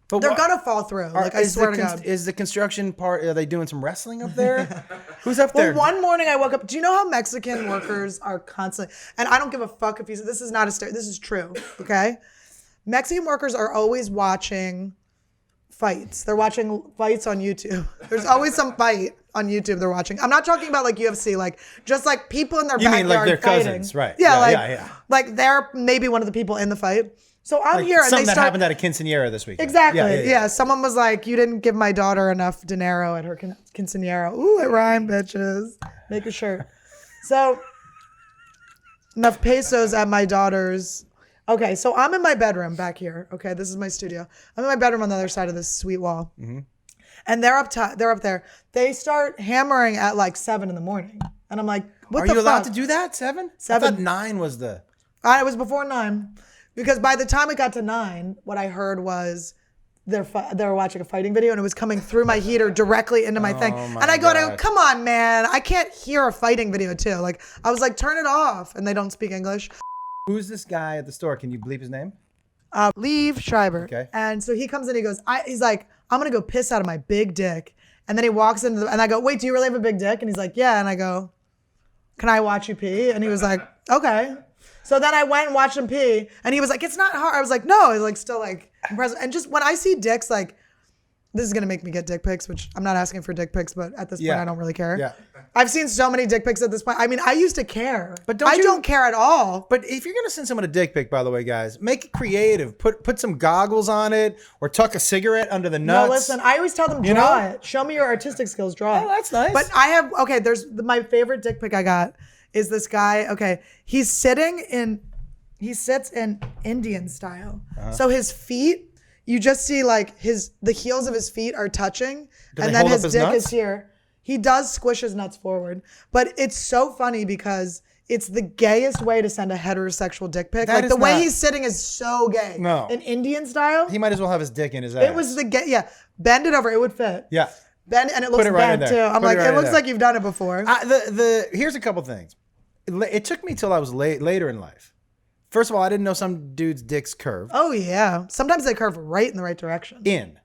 But they're gonna fall through. I swear to God. Is the construction part? Are they doing some wrestling up there? Who's up there? Well, one morning I woke up. Do you know how Mexican workers are constantly? And I don't give a fuck if this is not a stereotype. This is true. Okay, Mexican workers are always watching fights. They're watching fights on YouTube. There's always some fight on YouTube they're watching. I'm not talking about like UFC, like just like people in their backyard. You mean like their cousins, right? Yeah, like they're maybe one of the people in the fight. So I'm here and something that happened at a quinceañera this week. Exactly. Yeah. Someone was like, you didn't give my daughter enough dinero at her quinceañera. Ooh, it rhymed, bitches. Make a shirt. So enough pesos at my daughter's. Okay, so I'm in my bedroom back here. Okay, this is my studio. I'm in my bedroom on the other side of this sweet wall. Mm-hmm. And they're up there. They start hammering at like 7 in the morning. And I'm like, what the fuck? Are you allowed to do that? 7? 7. I thought 9 was the... It was before 9. Because by the time it got to 9, what I heard was they were watching a fighting video and it was coming through my heater directly into my thing. And I go, come on, man. I can't hear a fighting video too. Like, I was like, turn it off. And they don't speak English. Who's this guy at the store? Can you bleep his name? Leave Schreiber. Okay. And so he comes in, he goes, he's like, I'm going to go piss out of my big dick. And then he walks into and I go, wait, do you really have a big dick? And he's like, yeah. And I go, can I watch you pee? And he was like, okay. So then I went and watched him pee, and he was like, it's not hard. I was like, no. He's like, still like impressed. And just when I see dicks, like, this is going to make me get dick pics, which I'm not asking for dick pics, but at this point, I don't really care. Yeah. I've seen so many dick pics at this point. I mean, I used to care, but I don't care at all. But if you're going to send someone a dick pic, by the way, guys, make it creative. Put some goggles on it or tuck a cigarette under the nuts. No, listen, I always tell them, draw it. Show me your artistic skills, draw it. Oh, that's nice. But I have, there's my favorite dick pic I got is this guy. Okay, he sits in Indian style. Uh-huh. So his feet, you just see like the heels of his feet are touching. And then his dick is here. He does squish his nuts forward. But it's so funny because it's the gayest way to send a heterosexual dick pic. Like the way he's sitting is so gay. No. In Indian style. He might as well have his dick in his ass. It was bend it over. It would fit. Yeah. Bend, and it looks bent too. I'm like, it looks like you've done it before. Here's a couple things. It took me till I was later in life. First of all, I didn't know some dudes' dicks curve. Oh, yeah. Sometimes they curve right in the right direction.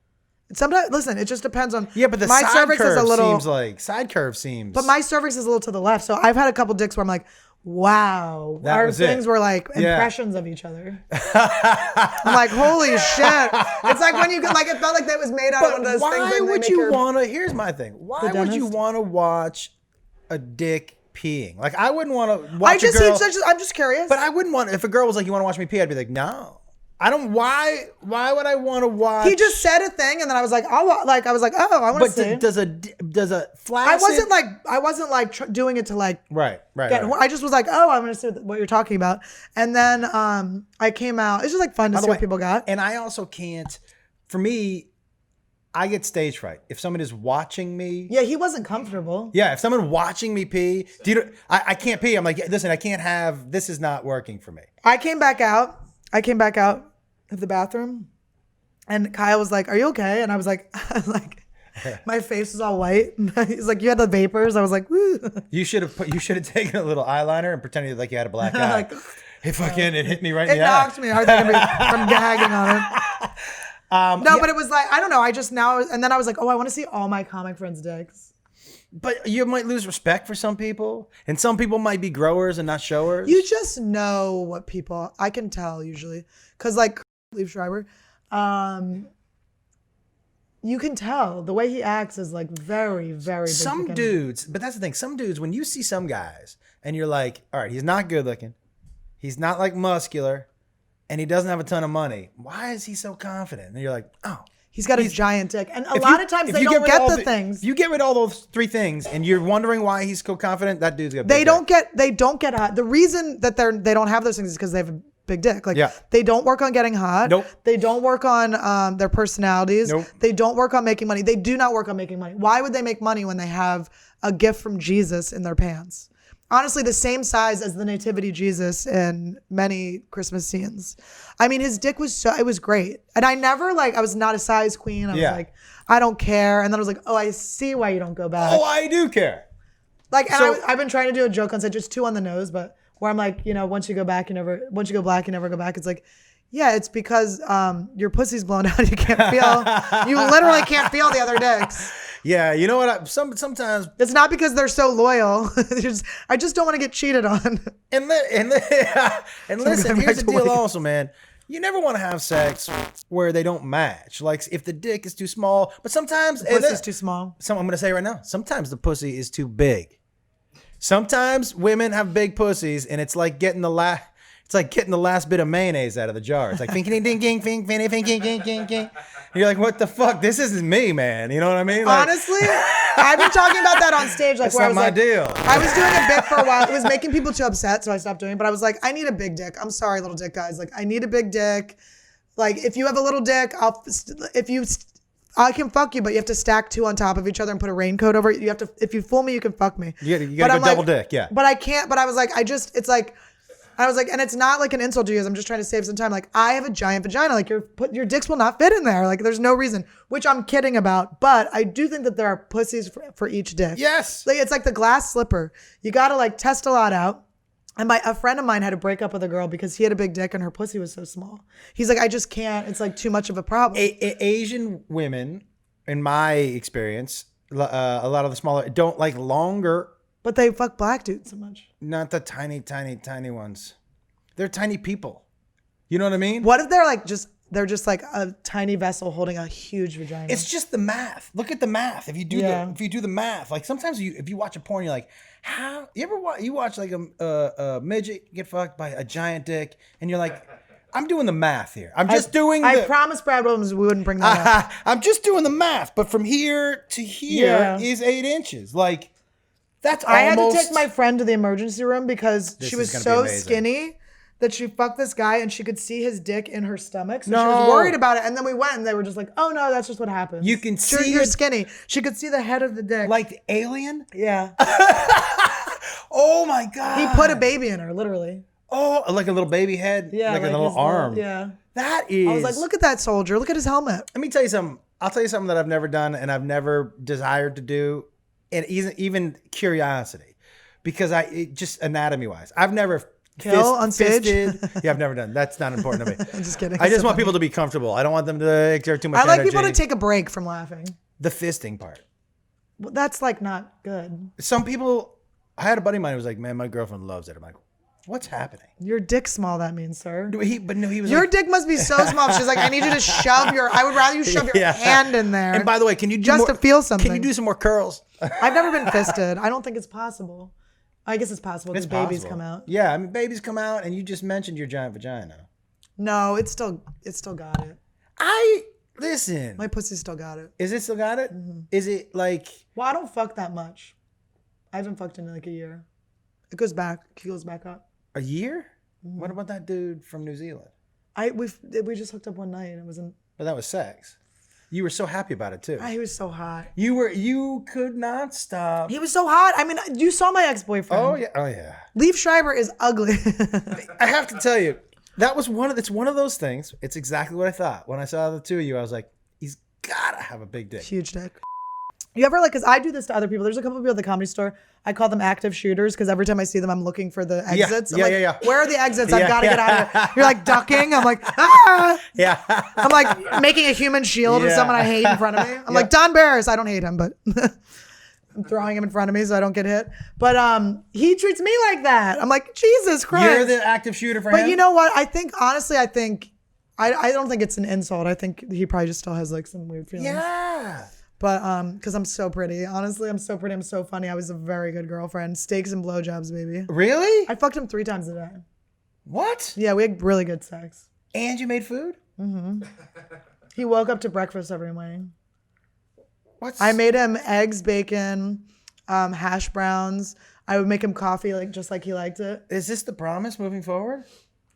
Sometimes, listen, it just depends on. Yeah, but my side curve side curve seems. But my cervix is a little to the left. So I've had a couple dicks where I'm like, wow. Our things were like impressions of each other. I'm like, holy shit. It's like when you, like, it felt like that was made out of one of those things. Why would you want to, here's my thing. Why would you want to watch a dick peeing? Like, I wouldn't want to watch a girl. I'm just curious. But I wouldn't want, if a girl was like, you want to watch me pee? I'd be like, no. I don't, why would I want to watch? He just said a thing and then I was like, I want to see. Does a flaccid? I wasn't like doing it to like. Right. I just was like, I'm going to see what you're talking about. And then I came out. It's just like fun to see what people got. And I also can't, for me, I get stage fright. If someone is watching me. Yeah, he wasn't comfortable. Yeah, if someone watching me pee, I can't pee. I'm like, listen, I can't have, this is not working for me. I came back out of the bathroom And Kyle was like, "Are you okay?" And I was like, my face was all white. He's like, "You had the vapors." I was like, "Woo." You should have taken a little eyeliner and pretended like you had a black eye. Like, it hit me right in the eye. It knocked me hard from gagging on it. But it was like, I don't know. And then I was like, oh, I want to see all my comic friends' dicks. But you might lose respect for some people, and some people might be growers and not showers. You just know what people. I can tell usually, because like Liev Schreiber, you can tell the way he acts is like very, very. Big some dudes, but that's the thing. Some dudes, when you see some guys, and you're like, all right, he's not good looking, he's not like muscular, and he doesn't have a ton of money. Why is he so confident? And you're like, oh. He's got a giant dick. And a lot of times they don't get the things. If you get rid of all those three things and you're wondering why he's so confident, that dude's got a big dick. They don't get hot. The reason that they don't have those things is because they have a big dick. Like they don't work on getting hot. Nope. They don't work on their personalities. Nope. They don't work on making money. They do not work on making money. Why would they make money when they have a gift from Jesus in their pants? Honestly, the same size as the Nativity Jesus in many Christmas scenes. I mean, his dick was it was great. And I was not a size queen. I was like, I don't care. And then I was like, oh, I see why you don't go back. Oh, I do care. Like, and I've been trying to do a joke on set, just too on the nose, but where I'm like, once you go black, you never go back. It's like, yeah, it's because your pussy's blown out. You can't feel, you literally can't feel the other dicks. Yeah, you know what? Sometimes it's not because they're so loyal. I just don't want to get cheated on. And listen, here's the deal also, man. You never want to have sex where they don't match. Like if the dick is too small, but sometimes the pussy's too small. I'm going to say right now, sometimes the pussy is too big. Sometimes women have big pussies, and it's like getting the last. It's like getting the last bit of mayonnaise out of the jar. It's like ding ding ding ding ding ding ding ding ding ding. You're like, what the fuck? This isn't me, man. You know what I mean? Like, honestly, I've been talking about that on stage. Like, that's not my deal. I was doing a bit for a while. It was making people too upset, so I stopped doing it. But I was like, I need a big dick. I'm sorry, little dick guys. Like, I need a big dick. Like, if you have a little dick, I can fuck you, but you have to stack two on top of each other and put a raincoat over it. You have to. If you fool me, you can fuck me. You gotta go double dick, yeah. But I can't. But I was like, and it's not like an insult to you. I'm just trying to save some time. Like, I have a giant vagina. Like, your dicks will not fit in there. Like, there's no reason. Which I'm kidding about. But I do think that there are pussies for each dick. Yes. Like, it's like the glass slipper. You got to like test a lot out. And a friend of mine had to break up with a girl because he had a big dick and her pussy was so small. He's like, I just can't. It's like too much of a problem. Asian women, in my experience, a lot of the smaller don't like longer. But they fuck black dudes so much. Not the tiny, tiny, tiny ones. They're tiny people. You know what I mean? What if they're just like a tiny vessel holding a huge vagina? It's just the math. Look at the math. If you do the math, like sometimes if you watch a porn, you're like, how? You ever watch like a midget get fucked by a giant dick, and you're like, I'm doing the math here. I promised Brad Williams we wouldn't bring that up. I'm just doing the math, but from here to here is 8 inches. Like. I had to take my friend to the emergency room because she was so skinny that she fucked this guy and she could see his dick in her stomach. So she was worried about it. And then we went and they were just like, oh no, that's just what happens. You can see you're skinny. She could see the head of the dick. Like the alien? Yeah. Oh my God. He put a baby in her, literally. Oh, like a little baby head? Yeah. Like a little arm. Yeah. That is. I was like, look at that soldier. Look at his helmet. Let me tell you something. I'll tell you something that I've never done and I've never desired to do. And even curiosity. Because just anatomy wise, I've never kill on stage. Yeah, I've never done. That's not important to me. I'm just kidding. I just want people to be comfortable. I don't want them to exert too much energy. I like people to take a break from laughing. The fisting part. Well, that's like not good. Some people. I had a buddy of mine who was like, "Man, my girlfriend loves it." I'm like, "What's happening?" Your dick's small. That means, sir. He was. Your dick must be so small. She's like, I need you to shove your. I would rather you shove your hand in there. And by the way, can you do just more, to feel something? Can you do some more curls? I've never been fisted. I don't think it's possible. I guess it's possible because babies come out. Yeah, I mean, babies come out, and you just mentioned your giant vagina. No, it's still got it. Listen. My pussy still got it. Is it still got it? Mm-hmm. Is it like? Well, I don't fuck that much. I haven't fucked in like a year. It goes back. It goes back up. A year? Mm-hmm. What about that dude from New Zealand? We just hooked up one night and it wasn't. But that was sex. You were so happy about it too. He was so hot. You could not stop. He was so hot. I mean, you saw my ex-boyfriend. Oh yeah. Liev Schreiber is ugly. I have to tell you, That was it's one of those things. It's exactly what I thought. When I saw the two of you, I was like, he's gotta have a big dick. Huge dick. You ever like, because I do this to other people. There's a couple of people at the Comedy Store. I call them active shooters because every time I see them, I'm looking for the exits. Yeah. Where are the exits? I've got to get out of here. You're like ducking. I'm like, ah. Yeah. I'm like making a human shield with someone I hate in front of me. I'm like, Don Barris. I don't hate him, but I'm throwing him in front of me so I don't get hit. But he treats me like that. I'm like, Jesus Christ. You're the active shooter for him? But you know what? I think, honestly, I don't think it's an insult. I think he probably just still has like some weird feelings. Yeah. But because I'm so pretty. Honestly, I'm so pretty. I'm so funny. I was a very good girlfriend. Steaks and blowjobs, baby. Really? I fucked him 3 times a day. What? Yeah, we had really good sex. And you made food? Mm-hmm. He woke up to breakfast every morning. I made him eggs, bacon, hash browns. I would make him coffee just like he liked it. Is this the promise moving forward?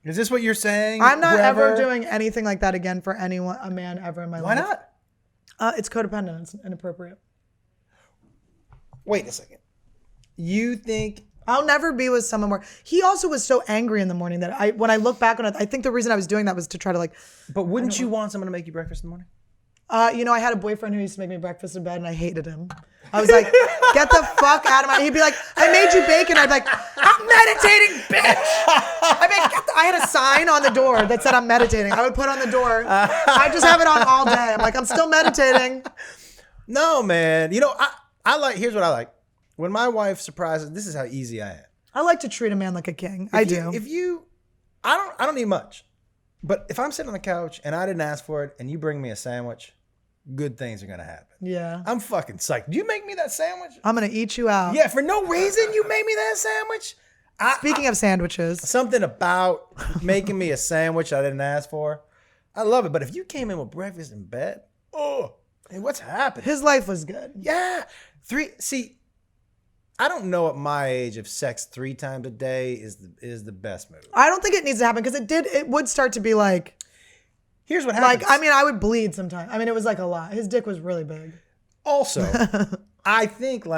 Is this what you're saying? I'm not ever doing anything like that again for a man ever in my life. Why not? It's codependent. It's inappropriate. Wait a second. You think... I'll never be with someone where... He also was so angry in the morning that when I look back on it, I think the reason I was doing that was to try to like... But wouldn't you want someone to make you breakfast in the morning? I had a boyfriend who used to make me breakfast in bed and I hated him. I was like, get the fuck out of my... He'd be like, I made you bacon. I'd be like, I'm meditating, bitch. I had a sign on the door that said I'm meditating. I would put on the door. I just have it on all day. I'm like, I'm still meditating. No, man. I like... Here's what I like. When my wife surprises, this is how easy I am. I like to treat a man like a king. I do. I don't need much. But if I'm sitting on the couch and I didn't ask for it and you bring me a sandwich, good things are going to happen. Yeah. I'm fucking psyched. Do you make me that sandwich? I'm going to eat you out. Yeah, for no reason you made me that sandwich? Speaking of sandwiches. Something about making me a sandwich I didn't ask for. I love it. But if you came in with breakfast in bed, hey, what's happening? His life was good. Yeah. I don't know at my age if sex 3 times a day is the best move. I don't think it needs to happen because it would start to be like... Here's what happens. I would bleed sometimes. It was like a lot. His dick was really big. Also, I think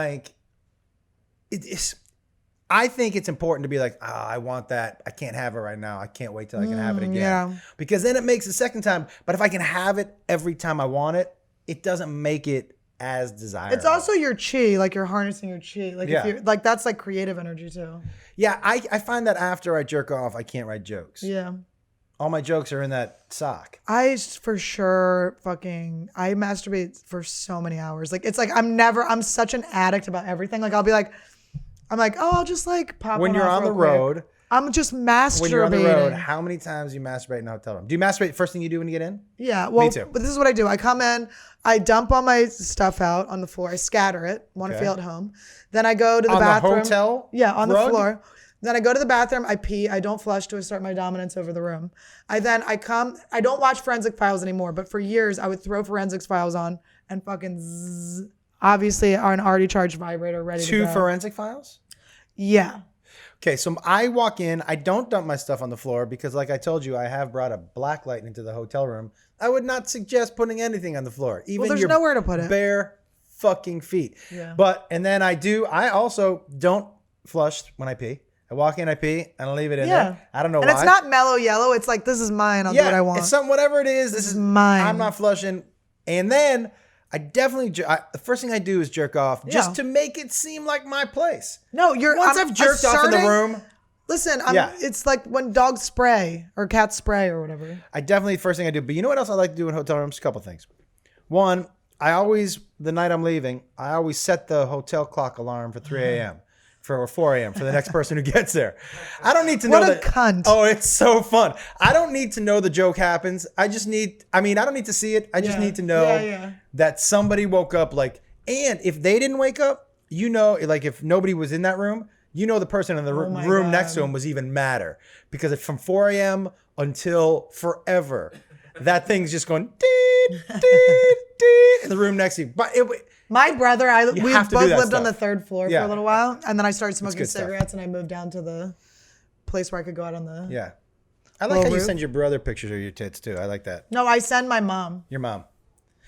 it's important to be like, I want that. I can't have it right now. I can't wait till I can have it again. Yeah. Because then it makes the second time. But if I can have it every time I want it, it doesn't make it as desirable. It's also your chi, like you're harnessing your chi. Like if you're like that's like creative energy too. Yeah, I find that after I jerk off, I can't write jokes. Yeah. All my jokes are in that sock. I for sure I masturbate for so many hours. Like it's like I'm such an addict about everything. Like I'm like, oh, I'll just like pop when one you're off on the real quick. road. I'm just masturbating. When you're on the road, how many times do you masturbate in a hotel room? Do you masturbate first thing you do when you get in? Yeah, well, me too. But this is what I do. I come in, I dump all my stuff out on the floor. I scatter it. Want to feel at home. Then I go to the bathroom. On the hotel? Yeah, on the floor. Then I go to the bathroom. I pee. I don't flush to assert my dominance over the room. I don't watch Forensic Files anymore, but for years I would throw Forensic Files on and fucking zzz, obviously an already charged vibrator ready to go. 2 Forensic Files? Yeah. Okay, so I walk in. I don't dump my stuff on the floor because, like I told you, I have brought a black light into the hotel room. I would not suggest putting anything on the floor, even there's your nowhere to put it. Bare fucking feet. Yeah. And then I also don't flush when I pee. I walk in, I pee, and I leave it in there. I don't know why. And it's not mellow yellow. It's like, this is mine. I'll do what I want. It's whatever it is. This is mine. I'm not flushing. And then I definitely, the first thing I do is jerk off just to make it seem like my place. No, Once I've jerked off in the room. Listen, it's like when dogs spray or cats spray or whatever. First thing I do. But you know what else I like to do in hotel rooms? A couple things. One, the night I'm leaving, I always set the hotel clock alarm for 3 a.m. or 4 a.m. for the next person who gets there. I don't need to know What a cunt. Oh, it's so fun. I don't need to know the joke happens. I don't need to see it. I just need to know that somebody woke up and if they didn't wake up, if nobody was in that room, the person in the room next to him was even madder because it's from 4 a.m. until forever. That thing's just going in the room next to you. But my brother, we both lived on the 3rd floor for a little while, and then I started smoking cigarettes, and I moved down to the place where I could go out on the I like how you send your brother pictures of your tits too. I like that. No, I send my mom. Your mom.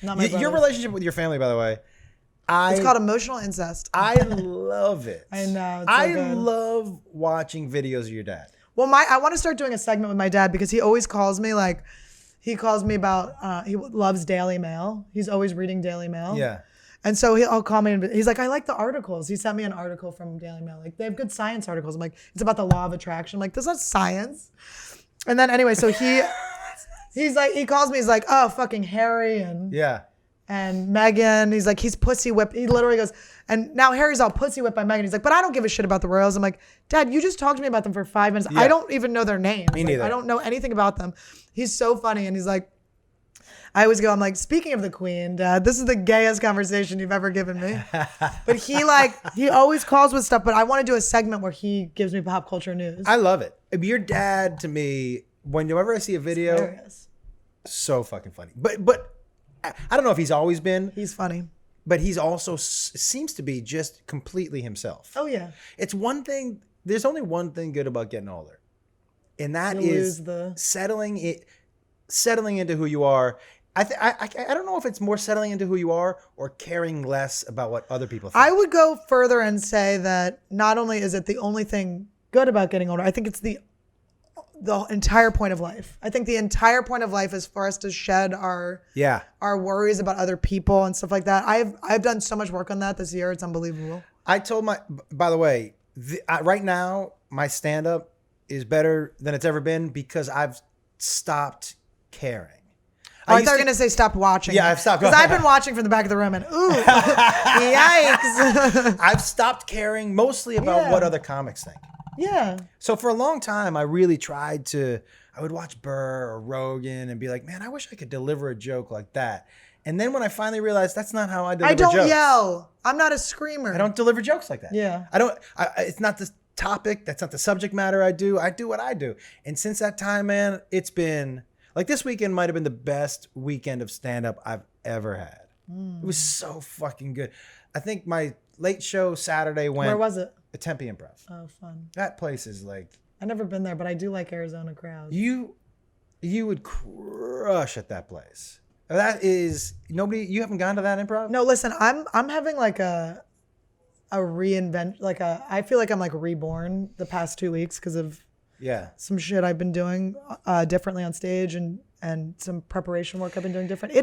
Not my brother. Your relationship with your family, by the way. It's called emotional incest. I love it. I know. It's so good. love watching videos of your dad. Well, I want to start doing a segment with my dad because he always calls me like, he calls me about, he loves Daily Mail. He's always reading Daily Mail. Yeah. And so he'll call me and he's like, I like the articles. He sent me an article from Daily Mail. Like, they have good science articles. I'm like, it's about the law of attraction. I'm like, this is not science. And then anyway, so he's like, he calls me, he's like, oh, fucking Harry and Meghan. He's like, he's pussy whipped. He literally goes, and now Harry's all pussy whipped by Meghan. He's like, but I don't give a shit about the royals. I'm like, Dad, you just talked to me about them for 5 minutes. Yeah. I don't even know their names. Me neither. I don't know anything about them. He's so funny. And he's like, I always go, I'm like, speaking of the Queen, Dad, this is the gayest conversation you've ever given me. But he always calls with stuff, but I want to do a segment where he gives me pop culture news. I love it. Your dad, to me, whenever I see a video, so fucking funny. But I don't know if he's always been. He's funny. But he's also seems to be just completely himself. Oh, yeah. It's one thing. There's only one thing good about getting older. And that is settling into who you are. I don't know if it's more settling into who you are or caring less about what other people think. I would go further and say that not only is it the only thing good about getting older, I think it's the entire point of life. I think the entire point of life is for us to shed our worries about other people and stuff like that. I've done so much work on that this year. It's unbelievable. By the way, right now, my stand-up is better than it's ever been because I've stopped caring. I thought you were going to say stop watching. Yeah, I've stopped. Because I've been watching from the back of the room and ooh, yikes. I've stopped caring mostly about what other comics think. Yeah. So for a long time, I really tried to, I would watch Burr or Rogan and be like, man, I wish I could deliver a joke like that. And then when I finally realized that's not how I deliver jokes. I don't yell. I'm not a screamer. I don't deliver jokes like that. Yeah. It's not the topic. That's not the subject matter I do. I do what I do. And since that time, man, it's been, like this weekend might have been the best weekend of stand-up I've ever had. It was so fucking good. I think my late show Saturday went. Where was it? At Tempe Improv. Oh, fun. That place is like. I've never been there, but I do like Arizona crowds. You would crush at that place. That is nobody. You haven't gone to that improv? No, listen. I'm having like a reinvent. I feel like I'm like reborn the past 2 weeks because of some shit I've been doing differently on stage and some preparation work I've been doing different.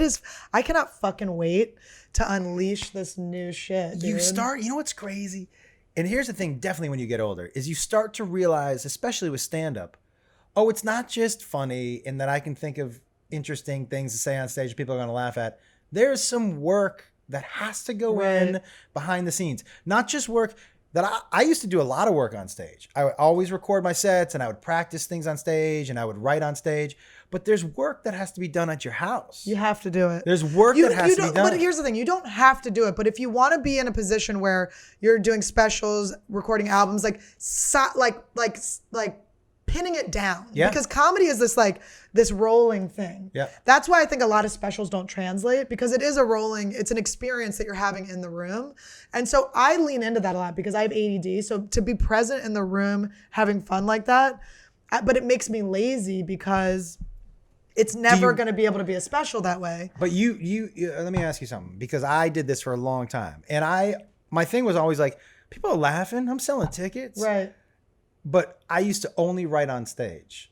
I cannot fucking wait to unleash this new shit, dude. You know what's crazy? And here's the thing, definitely when you get older, is you start to realize, especially with stand-up, it's not just funny and that I can think of interesting things to say on stage people are going to laugh at. There's some work that has to go in behind the scenes. Not just work that I used to do a lot of work on stage. I would always record my sets and I would practice things on stage and I would write on stage. But there's work that has to be done at your house. You have to do it. There's work that has to be done. But here's the thing. You don't have to do it. But if you want to be in a position where you're doing specials, recording albums, like pinning it down. Yeah. Because comedy is this rolling thing. Yeah. That's why I think a lot of specials don't translate, because it's an experience that you're having in the room. And so I lean into that a lot because I have ADD. So to be present in the room, having fun like that, but it makes me lazy because it's never going to be able to be a special that way. But you let me ask you something, because I did this for a long time. And my thing was always like, people are laughing. I'm selling tickets. Right. But I used to only write on stage.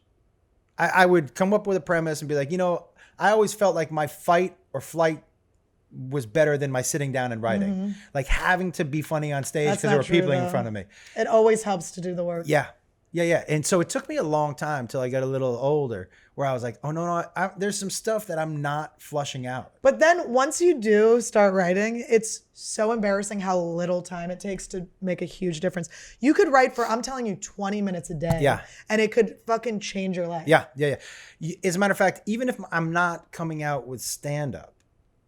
I would come up with a premise and be like, I always felt like my fight or flight was better than my sitting down and writing. Mm-hmm. Like having to be funny on stage because there were people in front of me. It always helps to do the work. Yeah. And so it took me a long time till I got a little older where I was like, oh, no, there's some stuff that I'm not flushing out. But then once you do start writing, it's so embarrassing how little time it takes to make a huge difference. You could write for, I'm telling you, 20 minutes a day. Yeah. And it could fucking change your life. Yeah. As a matter of fact, even if I'm not coming out with stand-up,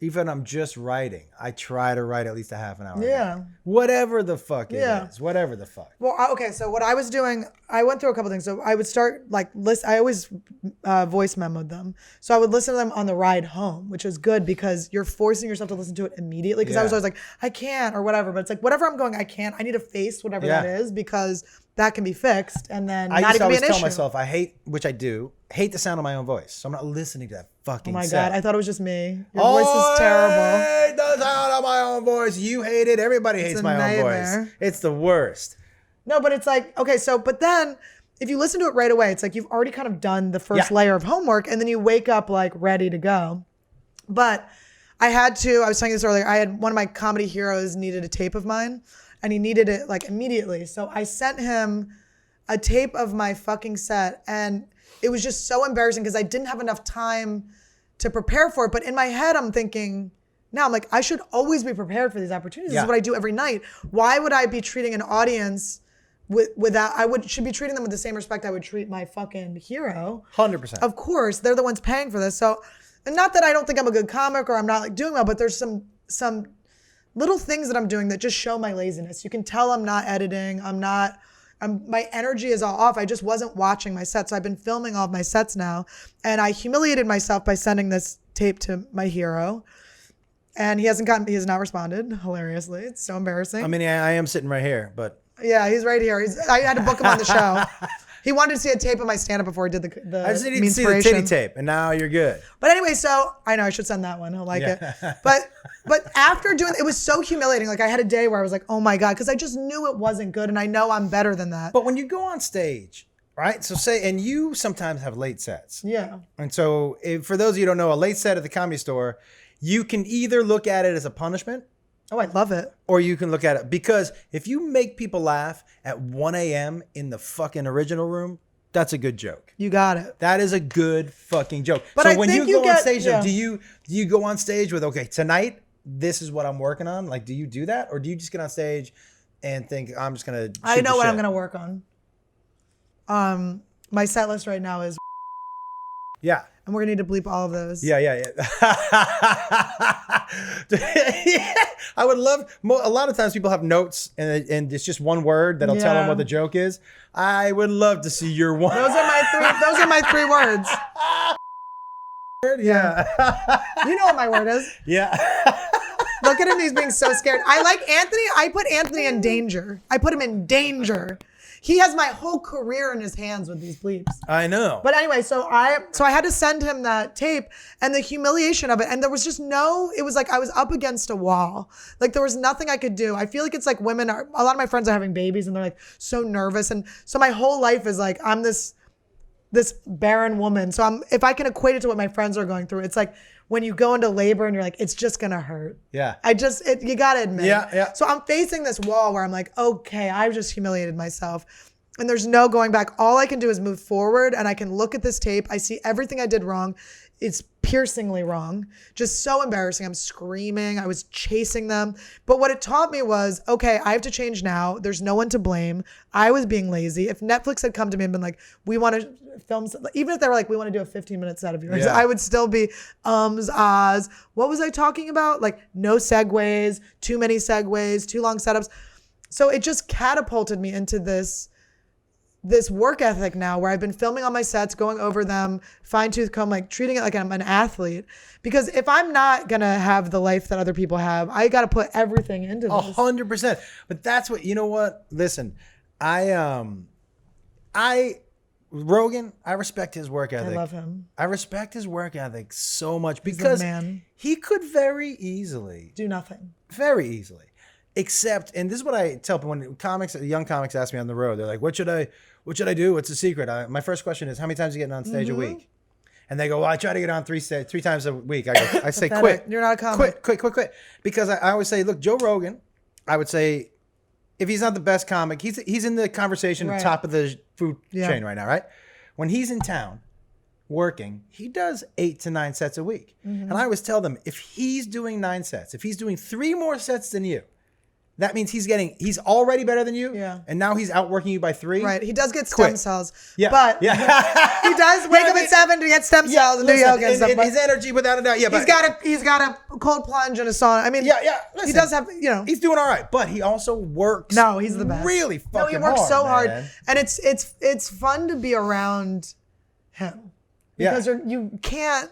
even I'm just writing, I try to write at least a half an hour. Yeah. Whatever the fuck it is. Whatever the fuck. Well, okay. So what I was doing, I went through a couple things. So I would start I always voice memoed them. So I would listen to them on the ride home, which is good because you're forcing yourself to listen to it immediately. Because I was always like, I can't or whatever. But it's like, whatever I'm going, I can't. I need to face whatever that is because that can be fixed and then I not used to even be always an tell issue. myself, I hate the sound of my own voice. So I'm not listening to that fucking Oh my set. God, I thought it was just me. Your voice is terrible. I hate the sound of my own voice. You hate it. Everybody hates my own voice. It's the worst. No, but it's like, okay, so, but then if you listen to it right away, it's like you've already kind of done the first layer of homework and then you wake up like ready to go. But I was telling you this earlier, I had one of my comedy heroes needed a tape of mine and he needed it like immediately. So I sent him a tape of my fucking set and it was just so embarrassing because I didn't have enough time to prepare for it. But in my head, I'm thinking, now I'm like, I should always be prepared for these opportunities. This is what I do every night. Why would I be treating an audience should be treating them with the same respect I would treat my fucking hero. 100%. Of course, they're the ones paying for this. So, and not that I don't think I'm a good comic or I'm not like doing well, but there's some little things that I'm doing that just show my laziness. You can tell I'm not editing. My energy is all off. I just wasn't watching my sets. So I've been filming all of my sets now. And I humiliated myself by sending this tape to my hero. And he has not responded, hilariously. It's so embarrassing. I mean, I am sitting right here, but. Yeah, he's right here. I had to book him on the show. He wanted to see a tape of my stand-up before he did the I just need to see the titty tape, and now you're good. But anyway, so I know I should send that one. He'll like it. But after doing it was so humiliating. Like I had a day where I was like, oh my God, because I just knew it wasn't good, and I know I'm better than that. But when you go on stage, right? So and you sometimes have late sets. Yeah. And so for those of you who don't know, a late set at the Comedy Store, you can either look at it as a punishment. Oh, I love it. Or you can look at it because if you make people laugh at 1 a.m. in the fucking original room, that's a good joke. You got it. That is a good fucking joke. But so I when think you go on stage, yeah. do you go on stage with, okay, tonight, this is what I'm working on? Like, do you do that? Or do you just get on stage and think, I'm just going to I know what I'm going to work on. My set list right now is yeah. And we're going to need to bleep all of those. Yeah. I would love, a lot of times people have notes and it's just one word that'll tell them what the joke is. I would love to see your one. Those are my three words. Yeah. You know what my word is. Yeah. Look at him, he's being so scared. I like Anthony. I put Anthony in danger. I put him in danger. He has my whole career in his hands with these bleeps. I know. But anyway, so I had to send him that tape and the humiliation of it. And there was just it was like I was up against a wall. Like there was nothing I could do. I feel like it's like a lot of my friends are having babies and they're like so nervous. And so my whole life is like, I'm this barren woman. So if I can equate it to what my friends are going through, it's like when you go into labor and you're like, it's just going to hurt. Yeah. You got to admit. Yeah. So I'm facing this wall where I'm like, okay, I've just humiliated myself. And there's no going back. All I can do is move forward and I can look at this tape. I see everything I did wrong. It's piercingly wrong. Just so embarrassing. I'm screaming. I was chasing them. But what it taught me was, okay, I have to change now. There's no one to blame. I was being lazy. If Netflix had come to me and been like, we want to film, even if they were like, we want to do a 15-minute set of yours, I would still be ahs. What was I talking about? Like no segues, too many segues, too long setups. So it just catapulted me into this work ethic now where I've been filming all my sets, going over them, fine tooth comb, like treating it like I'm an athlete. Because if I'm not going to have the life that other people have, I got to put everything into this. 100%. But that's what, you know what? Listen, Rogan, I respect his work ethic. I love him. I respect his work ethic so much because he could very easily do nothing. Very easily. Except, and this is what I tell people when young comics ask me on the road, they're like, what should I do? What's the secret? My first question is, how many times are you getting on stage a week? And they go, well, I try to get on three times a week. I say, quit. You're not a comic. Quit. Because I always say, look, Joe Rogan, I would say, if he's not the best comic, he's in the conversation at the top of the food chain right now, right? When he's in town working, he does 8 to 9 sets a week. And I always tell them, if he's doing 9 sets, if he's doing 3 more sets than you, that means he's already better than you. Yeah. And now he's outworking you by 3. Right. He does get stem cells. Yeah. But he does wake up at 7 to get stem cells and do yoga and stuff. And his energy, without a doubt. Yeah. He's got a cold plunge and a sauna. I mean, listen, he does have, he's doing all right, but he also works. No, he's the best. Really fucking hard. No, he works so hard. Man. And it's fun to be around him. Because you can't.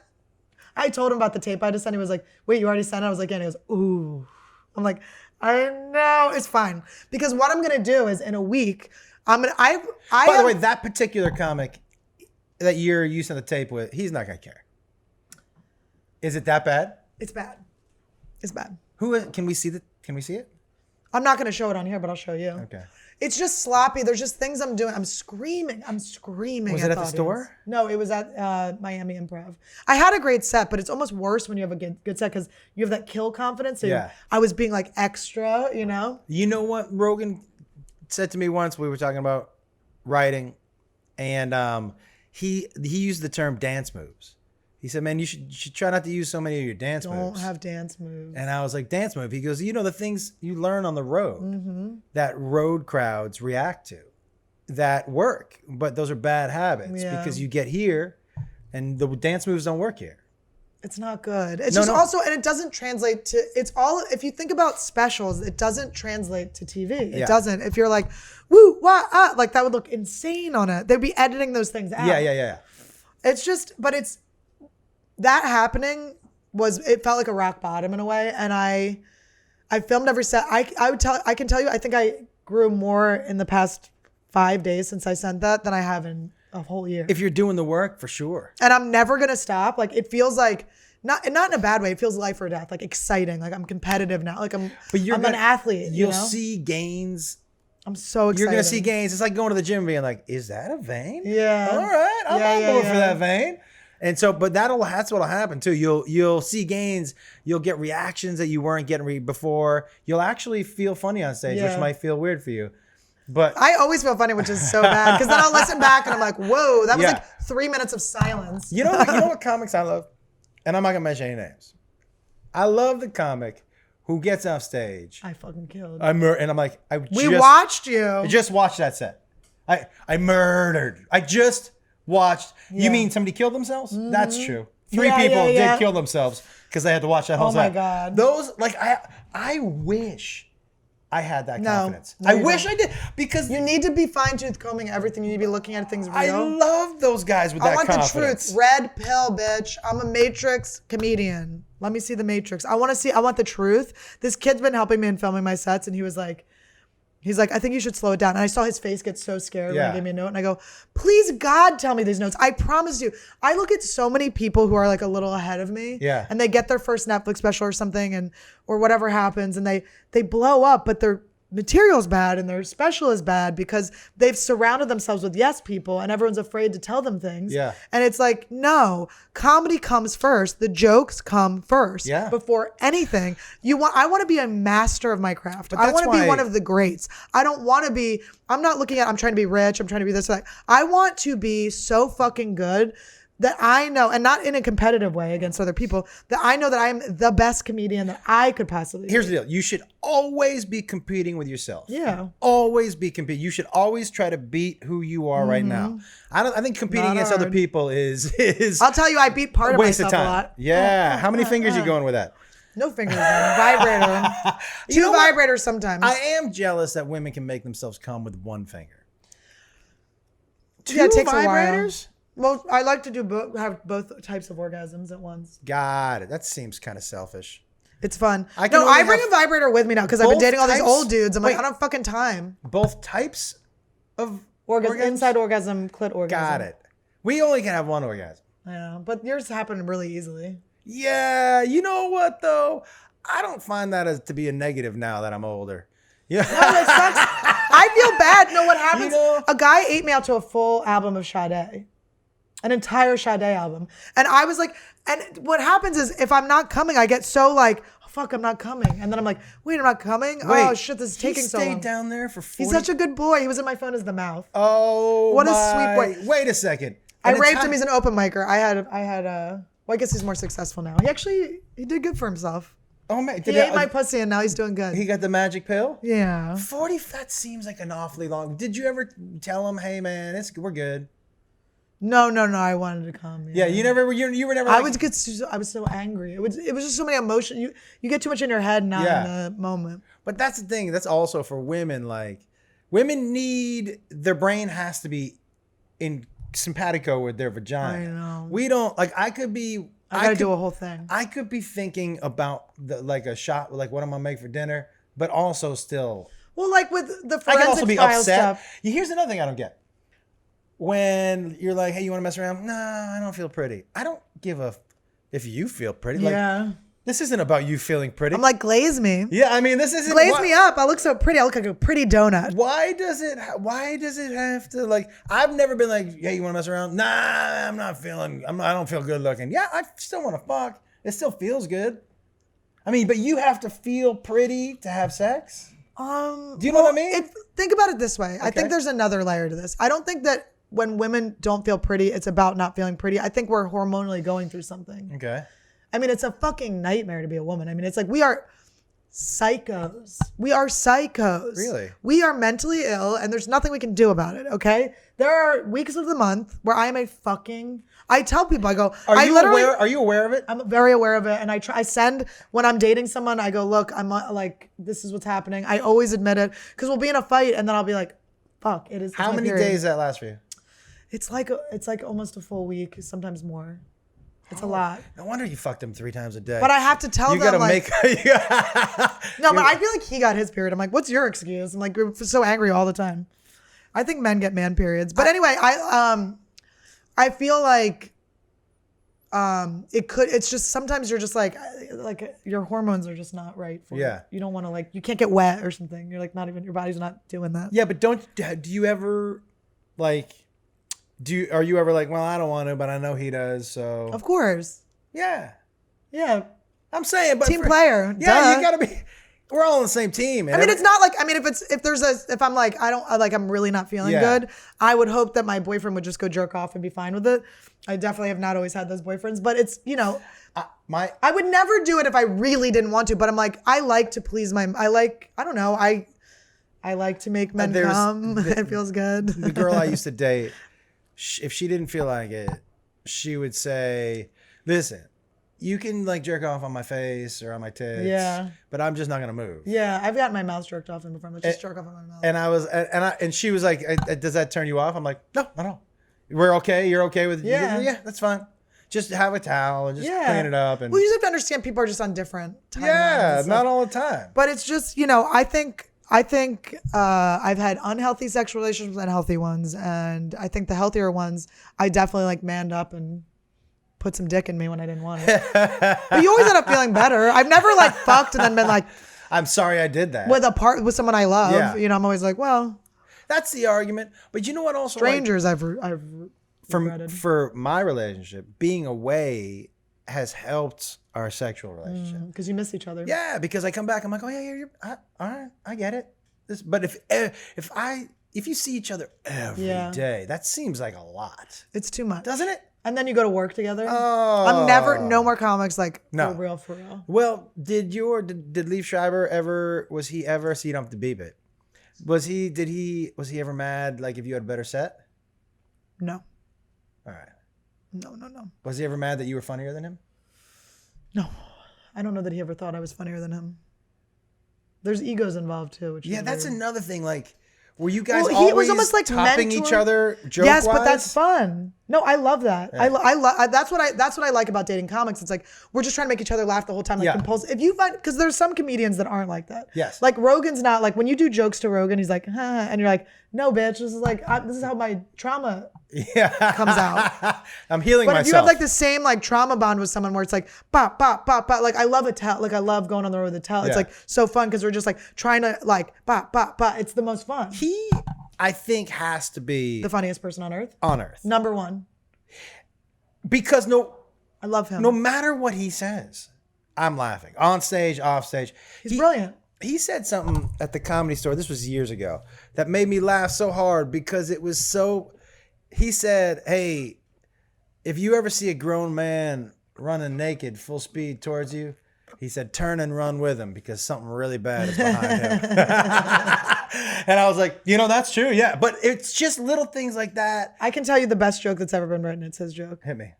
I told him about the tape I just sent. He was like, wait, you already sent it? I was like, yeah. And he goes, ooh. I'm like, I know, it's fine. Because what I'm going to do is in a week, By the way, that particular comic that you're using the tape with, he's not going to care. Is it that bad? It's bad. It's bad. Can we see it? I'm not going to show it on here, but I'll show you. Okay. It's just sloppy. There's just things I'm doing. I'm screaming. Was it at the store? No, it was at Miami Improv. I had a great set, but it's almost worse when you have a good set because you have that kill confidence. So I was being like extra, you know? You know what Rogan said to me once? We were talking about writing, and he used the term dance moves. He said, man, you should try not to use so many of your dance moves. Don't have dance moves. And I was like, dance move? He goes, you know, the things you learn on the road that road crowds react to that work, but those are bad habits because you get here and the dance moves don't work here. It's not good. It's also, and it doesn't translate to, it's all, if you think about specials, it doesn't translate to TV. It doesn't. If you're like, woo, wah, ah, like that would look insane on it. They'd be editing those things out. Yeah. It's just, but it's, that happening it felt like a rock bottom in a way. And I filmed every set. I can tell you, I think I grew more in the past 5 days since I sent that than I have in a whole year. If you're doing the work, for sure. And I'm never going to stop. Like, it feels like, not in a bad way. It feels life or death, like exciting. Like I'm competitive now. Like I'm an athlete. You'll see gains. I'm so excited. You're going to see gains. It's like going to the gym and being like, is that a vein? Yeah. All right. I'm on board for that vein. And so, but that's what'll happen too. You'll see gains. You'll get reactions that you weren't getting before. You'll actually feel funny on stage, which might feel weird for you. But I always feel funny, which is so bad because then I'll listen back and I'm like, whoa, that was like 3 minutes of silence. You know what comics I love? And I'm not gonna mention any names. I love the comic who gets off stage. I fucking killed. And I'm like, we watched you. I just watched that set. I murdered. I just watched. You mean somebody killed themselves? Mm-hmm. That's true. 3 people did kill themselves because they had to watch that whole set. Oh my God. Those, like, I wish I had that confidence. No, I wish I did, because you need to be fine-tooth combing everything. You need to be looking at things real. I love those guys with that confidence. I want the truth. Red pill, bitch. I'm a Matrix comedian. Let me see the Matrix. I want the truth. This kid's been helping me in filming my sets, and he's like, I think you should slow it down. And I saw his face get so scared when he gave me a note. And I go, please, God, tell me these notes. I promise you. I look at so many people who are like a little ahead of me. Yeah. And they get their first Netflix special or something, or whatever happens, and they blow up, but their material's bad and their special is bad because they've surrounded themselves with yes people and everyone's afraid to tell them things. Yeah. And it's like, no, comedy comes first. The jokes come first. Yeah. Before anything. I want to be a master of my craft. But I want to be one of the greats. I don't want to be, I'm not looking at, I'm trying to be rich. I'm trying to be this or that. I want to be so fucking good that I know, and not in a competitive way against other people, that I know that I'm the best comedian that I could possibly be. Here's the deal. You should always be competing with yourself. Yeah. Always be competing. You should always try to beat who you are right now. I think competing against other people is I'll tell you, I beat part of waste myself of time. a lot. Yeah. How many fingers you going with that? No fingers. Vibrator. Two vibrators sometimes. I am jealous that women can make themselves come with one finger. Two it takes vibrators? Well, I like to have both types of orgasms at once. Got it. That seems kind of selfish. It's fun. I bring a vibrator with me now because I've been dating all these old dudes. I'm like, I don't have fucking time. Both types of orgasm? Inside orgasm, clit orgasm. Got it. We only can have one orgasm. Yeah, but yours happen really easily. Yeah, you know what though? I don't find that to be a negative now that I'm older. Yeah. No, it sucks. I feel bad. No, what happens? A guy ate me out to a full album of Sade. An entire Sade album. And I was like, and what happens is if I'm not coming, I get so like, oh, fuck, I'm not coming. And then I'm like, wait, I'm not coming? Oh, shit, this is taking so long. He stayed down there for 40... He's such a good boy. He was in my phone as the mouth. Oh, what a sweet boy. Wait a second. I raped him. He's an open micer. well, I guess he's more successful now. He did good for himself. Oh, man. He ate my pussy and now he's doing good. He got the magic pill? Yeah. 40, that seems like an awfully long... Did you ever tell him, hey, man, we're good? No. I wanted to come. Yeah, you were never. I was so angry. It was just so many emotions. You get too much in your head, not in the moment. But that's the thing. That's also for women. Like, women need, their brain has to be in simpatico with their vagina. I know. We don't, like, I could do a whole thing. I could be thinking about a shot, like what I'm gonna make for dinner, but also still. Well, like with the forensic I can also be upset. Stuff. Here's another thing I don't get. When you're like, hey, you want to mess around? No, I don't feel pretty. I don't give a if you feel pretty. Like, yeah. This isn't about you feeling pretty. I'm like, glaze me. Yeah, I mean, this isn't glaze me up. I look so pretty. I look like a pretty donut. Why does it have to like? I've never been like, hey, you want to mess around? Nah, I'm not feeling. I don't feel good looking. Yeah, I still want to fuck. It still feels good. I mean, but you have to feel pretty to have sex. Do you know what I mean? Think about it this way. Okay. I think there's another layer to this. I don't think that when women don't feel pretty, it's about not feeling pretty. I think we're hormonally going through something. Okay. I mean, it's a fucking nightmare to be a woman. I mean, it's like we are psychos. We are psychos. Really? We are mentally ill and there's nothing we can do about it, okay? There are weeks of the month where I am I tell people, I go, Are you aware of it? I'm very aware of it. And I send, when I'm dating someone, I go, look, I'm like, this is what's happening. I always admit it because we'll be in a fight and then I'll be like, fuck, it is. How many days that last for you? It's like almost a full week, sometimes more. It's a lot. No wonder you fucked him 3 times a day. But I have to tell them. You gotta like, No, but I feel like he got his period. I'm like, what's your excuse? I'm like, we're so angry all the time. I think men get man periods. But anyway, I feel like it's just sometimes you're just like your hormones are just not right for you. You don't want to you can't get wet or something. You're like, not even, your body's not doing that. Yeah, but do you ever are you ever like, well, I don't want to, but I know he does, so. Of course. Yeah. Yeah. I'm saying, but team player. Yeah, you gotta be. We're all on the same team. I mean, it's not like, I mean, if I'm like, I'm really not feeling good, I would hope that my boyfriend would just go jerk off and be fine with it. I definitely have not always had those boyfriends, but it's, I would never do it if I really didn't want to, but I'm like, I like to please I like to make men come. It feels good. The girl I used to date, if she didn't feel like it, she would say, listen, you can jerk off on my face or on my tits, but I'm just not gonna move. Yeah, I've gotten my mouth jerked off in before. I'm like, just jerk off on my mouth. And she was like, does that turn you off? I'm like, no, not at all. We're okay. You're okay with yeah, that's fine. Just have a towel and just clean it up. And well, you just have to understand people are just on different timelines. Yeah, not all the time. But it's just, I think I've had unhealthy sexual relationships and healthy ones, and I think the healthier ones, I definitely manned up and put some dick in me when I didn't want it. But you always end up feeling better. I've never fucked and then been like, I'm sorry I did that with someone I love. Yeah. I'm always like, well, that's the argument. But you know what? Also, strangers, I've regretted. For my relationship, being away has helped our sexual relationship because you miss each other. Yeah, because I come back, I'm like, oh yeah, all right, I get it. But if you see each other every day, that seems like a lot. It's too much, doesn't it? And then you go to work together. Oh, no more comics no. For real. Well, did Leif Schreiber ever? Was he ever? So you don't have to beep it. Was he ever mad? If you had a better set? No. All right. No. Was he ever mad that you were funnier than him? No, I don't know that he ever thought I was funnier than him. There's egos involved too. Which that's weird. Another thing. Were you guys he always was almost topping each other joke-wise? Yes, but that's fun. No, I love that. Yeah. That's what I like about dating comics. It's we're just trying to make each other laugh the whole time. Compulsive. If you find, because there's some comedians that aren't like that. Yes. Rogan's not when you do jokes to Rogan, he's like, huh, and you're like, no, bitch, this is this is how my trauma comes out. I'm healing myself. But if you have the same trauma bond with someone where it's pop, pop, pop, pop. I love a tell. I love going on the road with a tell. It's so fun because we're just trying to pop, pop, pop. It's the most fun. He, I think, has to be the funniest person on earth. On earth. Number one. Because I love him. No matter what he says, I'm laughing. On stage, off stage. He's brilliant. He said something at the Comedy Store, this was years ago, that made me laugh so hard because it was so... He said, hey, if you ever see a grown man running naked full speed towards you, he said, turn and run with him because something really bad is behind him. And I was like, that's true. Yeah. But it's just little things like that. I can tell you the best joke that's ever been written. It's his joke. Hit me.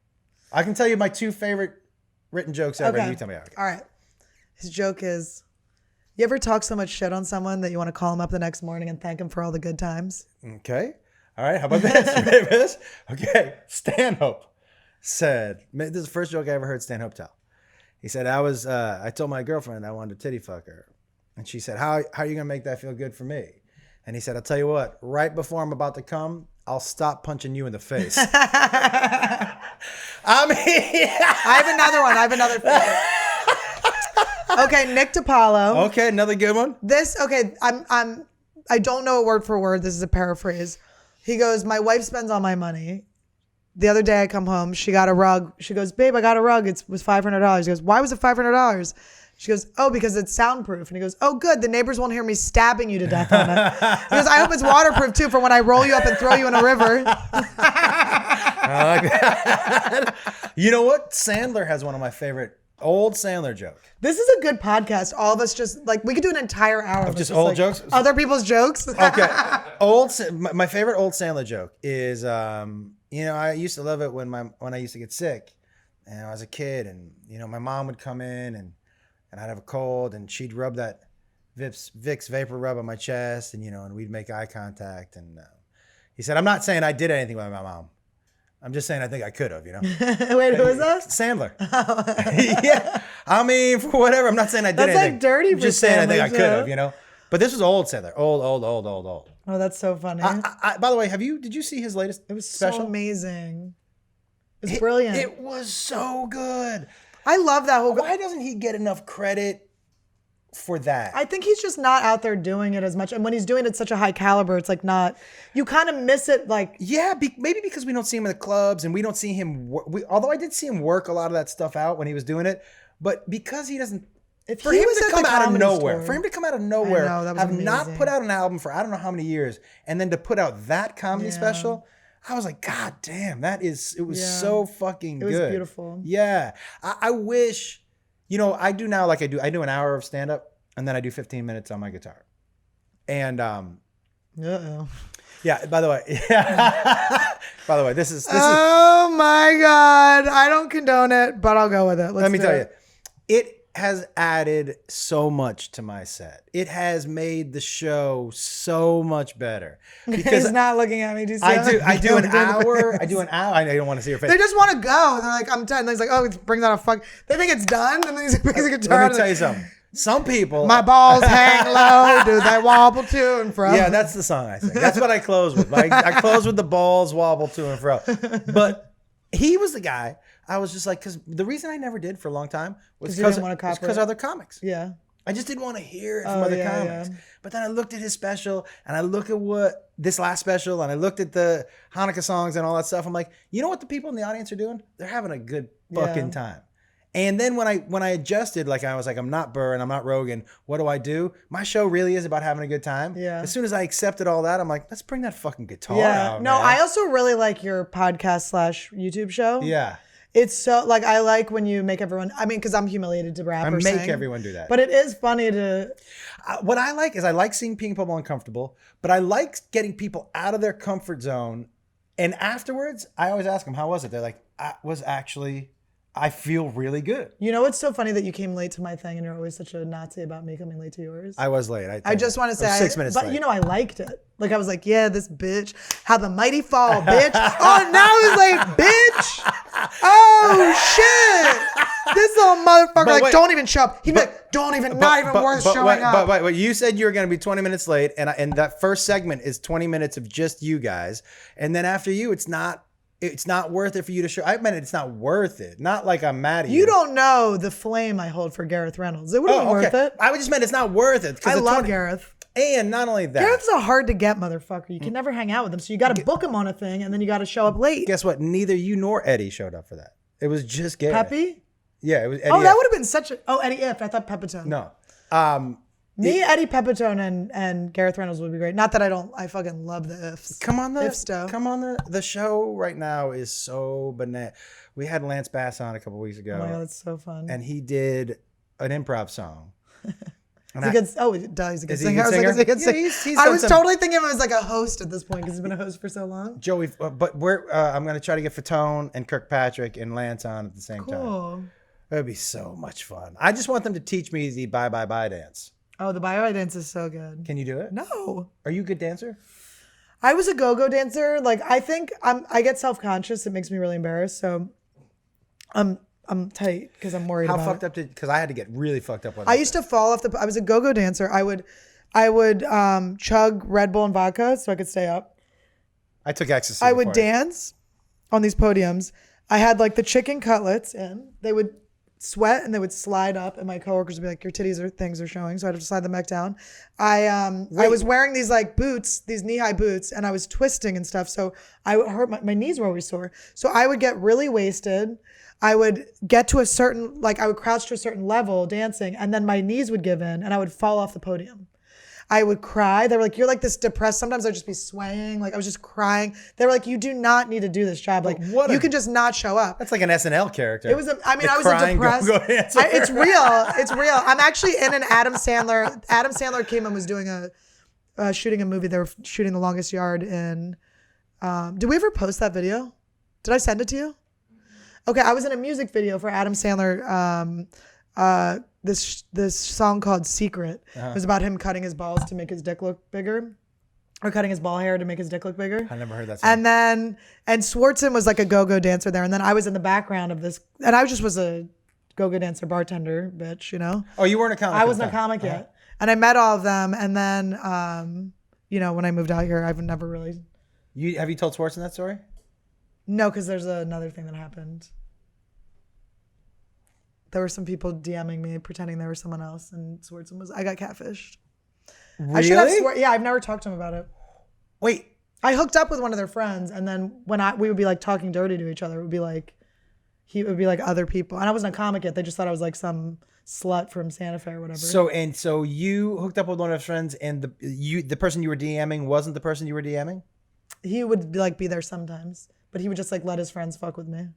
I can tell you my 2 favorite written jokes ever. Okay. And you tell me how. Okay. All right. His joke is, you ever talk so much shit on someone that you want to call him up the next morning and thank him for all the good times? Okay. All right. How about this? You ready for this? Okay. Stanhope said, this is the first joke I ever heard Stanhope tell. He said, I told my girlfriend I wanted to titty fuck her. And she said, how are you going to make that feel good for me? And he said, I'll tell you what, right before I'm about to come, I'll stop punching you in the face. I mean, I have another one. I have another favorite. Okay, Nick DiPaolo. Okay, another good one. I don't know it word for word. This is a paraphrase. He goes, my wife spends all my money. The other day I come home, she got a rug. She goes, babe, I got a rug. It was $500. He goes, why was it $500? She goes, oh, because it's soundproof. And he goes, oh, good. The neighbors won't hear me stabbing you to death on it. He goes, I hope it's waterproof too for when I roll you up and throw you in a river. I like that. You know what? Sandler has one of my favorite old Sandler joke. This is a good podcast. All of us just like, we could do an entire hour of just old like, jokes? Other people's jokes. Okay. My favorite old Sandler joke is, I used to love it when I used to get sick and I was a kid and, my mom would come in and I'd have a cold and she'd rub that Vicks vapor rub on my chest and we'd make eye contact. And he said, I'm not saying I did anything with my mom. I'm just saying I think I could have, Wait, who is that? Sandler. Yeah. I mean, for whatever. I'm not saying I did anything. That's like dirty for I'm just saying I think I too. could have, But this was old Sandler. Old. Oh, that's so funny. By the way, did you see his latest It was special? so amazing. It was brilliant. It was so good. I love that whole. Why doesn't he get enough credit for that? I think he's just not out there doing it as much. And when he's doing it such a high caliber, it's like not, you kind of miss it. Like, yeah, maybe because we don't see him in the clubs and we don't see him. Although I did see him work a lot of that stuff out when he was doing it, but because he doesn't. For him to come out of nowhere, have not put out an album for I don't know how many years, and then to put out that comedy special, I was like, God damn, it was so fucking good. It was beautiful. Yeah. I wish, I do now like I do an hour of stand up and then I do 15 minutes on my guitar. And, yeah, by the way, this is. Oh my God. I don't condone it, but I'll go with it. Let me tell you, it has added so much to my set. It has made the show so much better. Because he's not looking at me. I do an hour. I don't want to see your face. They just want to go. They're like, I'm done. He's like, oh, it brings out a fuck. They think it's done. And then he's like, let me tell you something. Some people. My balls hang low. Do they wobble to and fro? Yeah, that's the song I sing. That's what I close with. I close with the balls wobble to and fro. But he was the guy. I was just like, because the reason I never did for a long time was because other comics. Yeah. I just didn't want to hear it from other comics. Yeah. But then I looked at his special and I look at what this last special and I looked at the Hanukkah songs and all that stuff. I'm like, you know what the people in the audience are doing? They're having a good fucking time. And then when I adjusted, like I was like, I'm not Burr and I'm not Rogan. What do? My show really is about having a good time. Yeah. As soon as I accepted all that, I'm like, let's bring that fucking guitar out. No, man. I also really like your podcast / YouTube show. Yeah. It's so, like, I like when you make everyone, because I'm humiliated to rap or sing. I make everyone do that. But it is funny to. What I like is I like seeing people uncomfortable, but I like getting people out of their comfort zone. And afterwards, I always ask them, how was it? They're like, I feel really good. You know, it's so funny that you came late to my thing and you're always such a Nazi about me coming late to yours. I was late. I just want to say, 6 minutes late. But I liked it. Like, I was like, yeah, this bitch, how the mighty fall, bitch. Oh, now he's like, bitch. Oh, shit. This little motherfucker, don't even show up. He'd be like, not even worth showing up. But you said you were going to be 20 minutes late, and that first segment is 20 minutes of just you guys. And then after you, it's not worth it for you to show. I meant it's not worth it. Not like I'm mad at you. You don't know the flame I hold for Gareth Reynolds. It would have been worth it. I just meant it's not worth it. I love Gareth. And not only that. Gareth's a hard to get motherfucker. You can never hang out with him. So you got to book him on a thing and then you got to show up late. Guess what? Neither you nor Eddie showed up for that. It was just Gareth. Peppy? Yeah, it was Eddie. Oh, that would have been such a... Oh, Eddie Ift. I thought Pepitone. No. Eddie Pepitone and Gareth Reynolds would be great. Not that I fucking love the ifs. Come on, the show right now is so banana. We had Lance Bass on a couple weeks ago. Oh my God, that's so fun. And he did an improv song. He's a good singer. I was totally thinking of him as like a host at this point because he's been a host for so long. Joey, but I'm going to try to get Fatone and Kirkpatrick and Lance on at the same time. It would be so much fun. I just want them to teach me the bye bye bye dance. Oh, the bye bye dance is so good. Can you do it? No. Are you a good dancer? I was a go-go dancer. Like, I think I get self-conscious. It makes me really embarrassed. So I'm tight because I'm worried about it. How fucked up because I had to get really fucked up. I used to fall off I was a go-go dancer. I would chug Red Bull and vodka so I could stay up. I took ecstasy. I would dance on these podiums. I had like the chicken cutlets and they would sweat and they would slide up, and my coworkers would be like, your titties or things are showing, so I'd have to slide them back down. I was wearing these like boots, these knee-high boots, and I was twisting and stuff, so I would hurt my knees were always sore. So I would get really wasted. I would get to a certain, like I would crouch to a certain level dancing, and then my knees would give in and I would fall off the podium. I would cry. They were like, you're like this depressed. Sometimes I'd just be swaying. Like I was just crying. They were like, you do not need to do this job. Like you can just not show up. That's like an SNL character. It was, I was a depressed. It's real. It's real. I'm actually in an Adam Sandler. Adam Sandler came and was doing shooting a movie. They were shooting The Longest Yard in, did we ever post that video? Did I send it to you? Okay. I was in a music video for Adam Sandler. This song called Secret. It was about him cutting his balls to make his dick look bigger, or cutting his ball hair to make his dick look bigger. I never heard that song. And Swartzen was like a go-go dancer there, and then I was in the background of this, and I just was a go-go dancer bartender bitch, you know. Oh, you weren't a comic. I wasn't a comic yet, and I met all of them, and then you know, when I moved out here, I've never really. Have you told Swartzen that story? No, because there's another thing that happened. There were some people DMing me pretending they were someone else, and Swartzen was. I got catfished. Really? I should have yeah, I've never talked to him about it. Wait. I hooked up with one of their friends, and then when we would be like talking dirty to each other, it would be like he would be like other people, and I wasn't a comic yet. They just thought I was like some slut from Santa Fe or whatever. So you hooked up with one of his friends, and the person you were DMing wasn't the person you were DMing? He would be there sometimes, but he would just like let his friends fuck with me.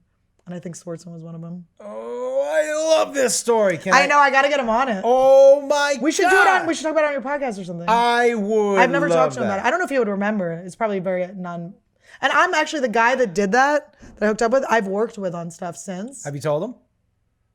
And I think Swartzen was one of them. Oh, I love this story. I know. I got to get him on it. Oh my God. We should do it on. We should talk about it on your podcast or something. I would. I've never talked to him about it. I don't know if he would remember. It's probably very non. And I'm actually the guy that did that I hooked up with. I've worked with on stuff since. Have you told him?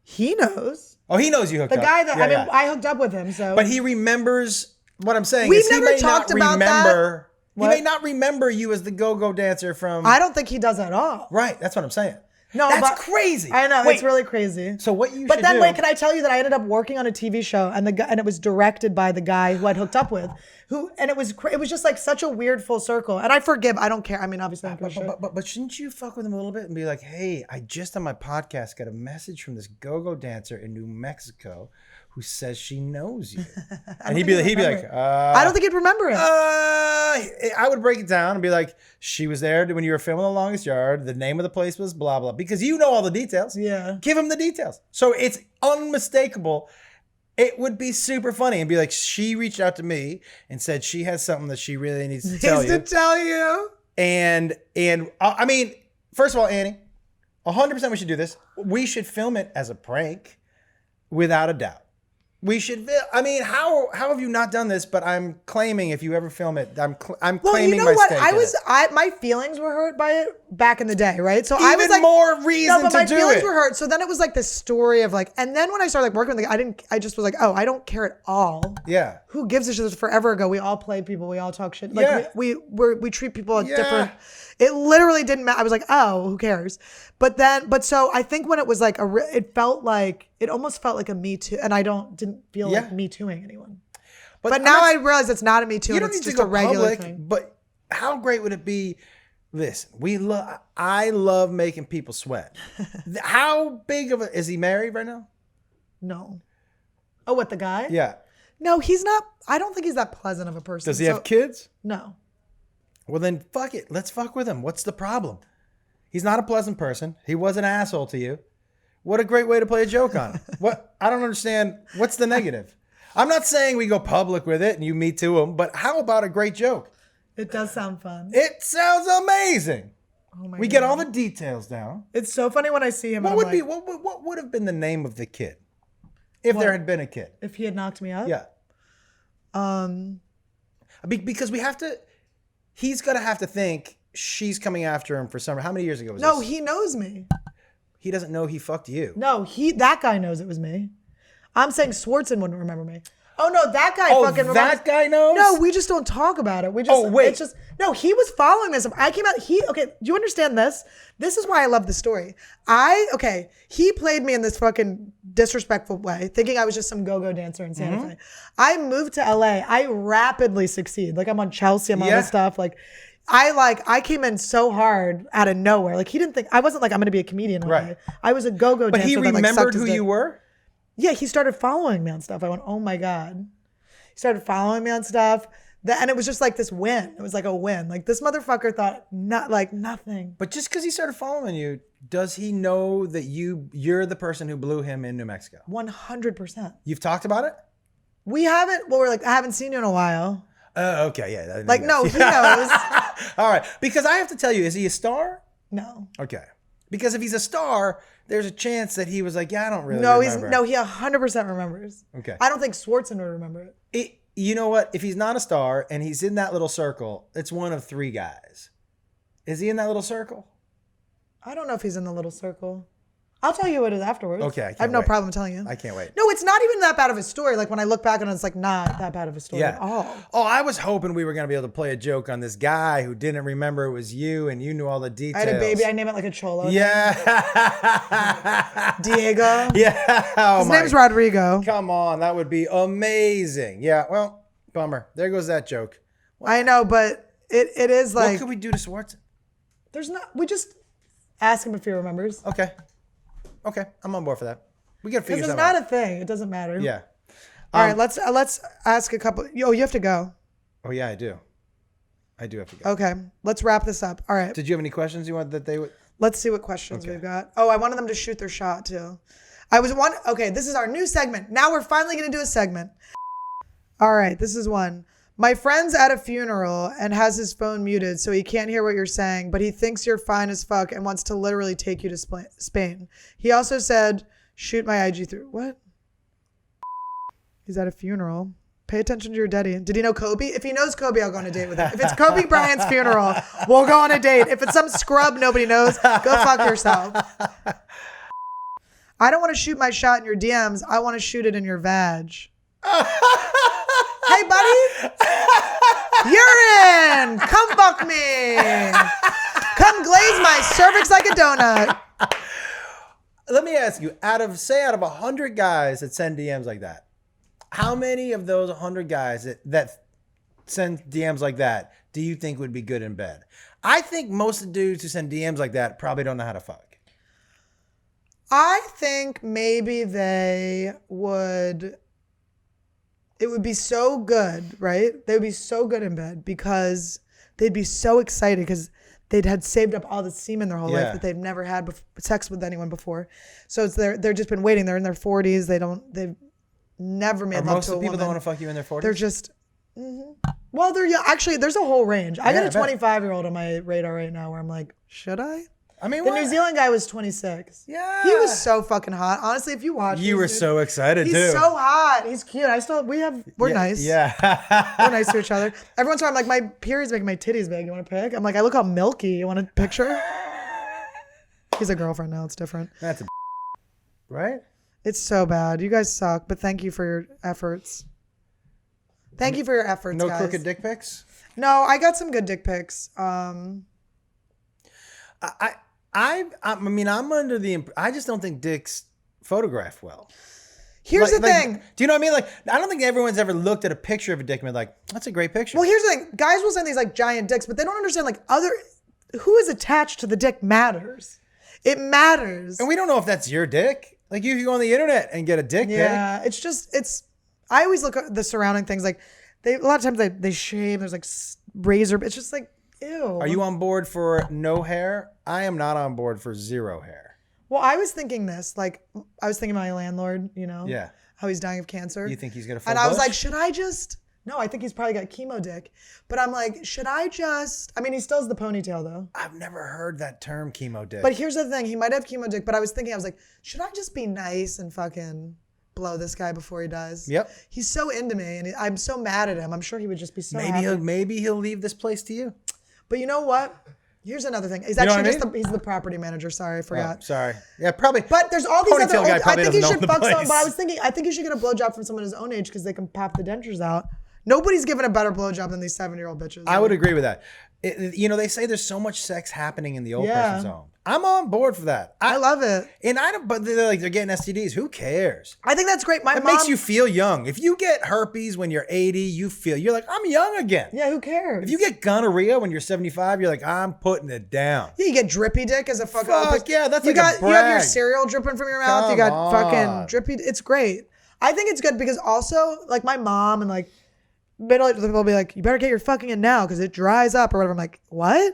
He knows. Oh, he knows you hooked up. The guy that I hooked up with him. So. But he remembers what I'm saying. We've never talked about that. He may not remember you as the go-go dancer from. I don't think he does at all. Right. That's what I'm saying. No, that's crazy. I know. It's really crazy. So what you But should then do. wait, can I tell you that I ended up working on a TV show, and it was directed by the guy who I'd hooked up with, and it was just like such a weird full circle. And I forgive. I don't care. I mean, obviously, I don't care. But shouldn't you fuck with him a little bit and be like, hey, I just on my podcast got a message from this go-go dancer in New Mexico who says she knows you. And he'd be like, I don't think he'd remember it. I would break it down and be like, she was there when you were filming The Longest Yard. The name of the place was blah, blah. Because you know all the details. Yeah. Give him the details. So it's unmistakable. It would be super funny and be like, she reached out to me and said she has something that she really needs to tell you. And I mean, first of all, Annie, 100% we should do this. We should film it as a prank without a doubt. We should. I mean, how have you not done this? But I'm claiming if you ever film it, I'm claiming my stake. My feelings were hurt by it back in the day, right? So even I was like, more reason to do it. My feelings were hurt. So then it was like this story of like, and then when I started like working with the guy, I just was like, oh, I don't care at all. Yeah. Who gives a shit? This was forever ago. We all play people. We all talk shit. Like we treat people different. It literally didn't matter. I was like, oh, who cares? But so I think when it was like it almost felt like a Me Too, and I didn't feel like Me Tooing anyone. But now I realize it's not a Me Too. It's just a regular thing. But how great would it be? Listen, I love making people sweat. How big of is he married right now? No. Oh, what, the guy? Yeah. No, he's not. I don't think he's that pleasant of a person. Does he have kids? No. Well, then fuck it. Let's fuck with him. What's the problem? He's not a pleasant person. He was an asshole to you. What a great way to play a joke on him. What? I don't understand. What's the negative? I'm not saying we go public with it and you Me Too him, but how about a great joke? It does sound fun. It sounds amazing. Oh my God. We get all the details down. It's so funny when I see him. What would have been the name of the kid if there had been a kid? If he had knocked me up? Yeah. Because we have to. He's gonna have to think she's coming after him for summer. How many years ago was this? No, he knows me. He doesn't know he fucked you. No, that guy knows it was me. I'm saying Swartzen wouldn't remember me. Oh no, that guy fucking remembers. That guy knows? No, we just don't talk about it. We just wait. It's just no, he was following this. I came out, okay, do you understand this? This is why I love the story. He played me in this fucking disrespectful way, thinking I was just some go-go dancer in Santa Fe. I moved to LA. I rapidly succeed. Like I'm on Chelsea, I'm on this stuff. Like I came in so hard out of nowhere. Like he didn't think, I wasn't like, I'm going to be a comedian. Right. I was a go-go dancer. But he remembered who you were? Yeah, he started following me on stuff. I went, oh my God. He started following me on stuff. And it was just like this win. It was like a win. Like this motherfucker thought nothing. But just because he started following you, does he know that you're the person who blew him in New Mexico? 100%. You've talked about it? We haven't. Well, we're like, I haven't seen you in a while. Okay, yeah. Like, no, he knows. All right. Because I have to tell you, is he a star? No. Okay. Because if he's a star, there's a chance that he was like, yeah, I don't really remember. He 100% remembers. Okay. I don't think Swartzen would remember it. You know what? If he's not a star and he's in that little circle, it's one of 3 guys. Is he in that little circle? I don't know if he's in the little circle. I'll tell you what it is afterwards. Okay. I have no problem telling you. I can't wait. No, it's not even that bad of a story. Like when I look back on it, it's like not that bad of a story at all. Oh, I was hoping we were going to be able to play a joke on this guy who didn't remember it was you and you knew all the details. I had a baby. I named it like a cholo. Yeah. Diego. Yeah. Oh, his name's Rodrigo. Come on. That would be amazing. Yeah. Well, bummer. There goes that joke. I know, but it is like. What could we do to Swartzen? We just ask him if he remembers. Okay, I'm on board for that. We gotta figure something out. Because it's not a thing. It doesn't matter. Yeah. All right, let's ask a couple. You have to go. Oh yeah, I do. I do have to go. Okay, let's wrap this up. All right. Did you have any questions you wanted that they would? Let's see what questions we've got. Oh, I wanted them to shoot their shot too. Okay, this is our new segment. Now we're finally gonna do a segment. All right, this is one. My friend's at a funeral and has his phone muted so he can't hear what you're saying, but he thinks you're fine as fuck and wants to literally take you to Spain. He also said, shoot my IG through. What? He's at a funeral. Pay attention to your daddy. Did he know Kobe? If he knows Kobe, I'll go on a date with him. If it's Kobe Bryant's funeral, we'll go on a date. If it's some scrub nobody knows, go fuck yourself. I don't want to shoot my shot in your DMs. I want to shoot it in your vag. Hey, buddy. You're in. Come fuck me. Come glaze my cervix like a donut. Let me ask you, out of 100 guys that send DMs like that, how many of those 100 guys that send DMs like that do you think would be good in bed? I think most of the dudes who send DMs like that probably don't know how to fuck. I think maybe they would... It would be so good, right? They would be so good in bed because they'd be so excited because they'd had saved up all the semen their whole life that they've never had sex with anyone before. So it's they're just been waiting. They're in their 40s. They've never made love to a woman. Most of the people don't want to fuck you in their 40s? They're just, well, actually, there's a whole range. I got a 25-year-old on my radar right now where I'm like, should I? I mean, the New Zealand guy was 26. Yeah. He was so fucking hot. Honestly, if you watch you were so excited too. He's so hot. He's cute. We're nice. Yeah. We're nice to each other. Every once in a while, I'm like, my period's making my titties big. You want to pick? I'm like, I look all milky. You want a picture? He's a girlfriend now. It's different. That's right? It's so bad. You guys suck, but thank you for your efforts. Thank you for your efforts, no guys. crooked dick pics? No, I got some good dick pics. I mean, I'm under the I just don't think dicks photograph well. Here's the thing. Do you know what I mean? Like, I don't think everyone's ever looked at a picture of a dick and been like, that's a great picture. Well, here's the thing. Guys will send these like giant dicks, but they don't understand like who is attached to the dick matters. It matters. And we don't know if that's your dick. Like, you can go on the internet and get a dick pic. Yeah, I always look at the surrounding things. Like, a lot of times they shave. There's like razor. It's just like, ew. Are you on board for no hair? I am not on board for 0 hair. Well, I was thinking this. Like, I was thinking my landlord, Yeah. how he's dying of cancer. You think he's going to full And I was bush? like, should I just... No, I think he's probably got chemo dick. But I'm like, should I just... I mean, he still has the ponytail, though. I've never heard that term, chemo dick. But here's the thing. He might have chemo dick, but I was like, should I just be nice and fucking blow this guy before he dies? Yep. He's so into me, and I'm so mad at him. I'm sure he would just be so maybe happy. maybe he'll leave this place to you. But you know what? Here's another thing. He's You know actually what I mean? he's the property manager. Sorry, I forgot. Oh, sorry. Yeah, probably. But there's all these Ponytail other. guy probably I think he doesn't should own the fuck someone. place. But I was thinking, I think he should get a blowjob from someone his own age because they can pop the dentures out. Nobody's giving a better blowjob than these 7-year-old bitches. I would agree with that. They say there's so much sex happening in the old person's home. I'm on board for that. I love it. And I don't, but they're getting STDs. Who cares? I think that's great. It makes you feel young. If you get herpes when you're 80, you're like, I'm young again. Yeah, who cares? If you get gonorrhea when you're 75, you're like, I'm putting it down. Yeah, you get drippy dick as a fucking. Fuck yeah, that's you like a brag. You have your cereal dripping from your mouth. Come you got on. fucking drippy. It's great. I think it's good because also like my mom and like they'll be like, you better get your fucking in now because it dries up or whatever. I'm like, what?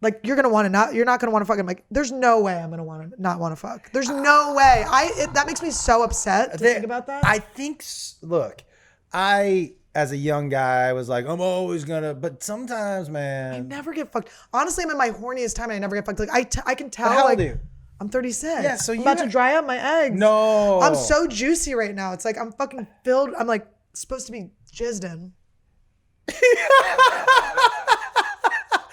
Like you're not gonna want to fuck. I'm like, there's no way I'm gonna want to not want to fuck. There's no way. That makes me so upset to think about that. I think, look, as a young guy, I was like, I'm always gonna, but sometimes, man. I never get fucked. Honestly, I'm in my horniest time and I never get fucked. Like I can tell. How old are you? I'm 36. Yeah, so I'm about to dry up my eggs. No. I'm so juicy right now. It's like I'm fucking filled. I'm like supposed to be jizzed in.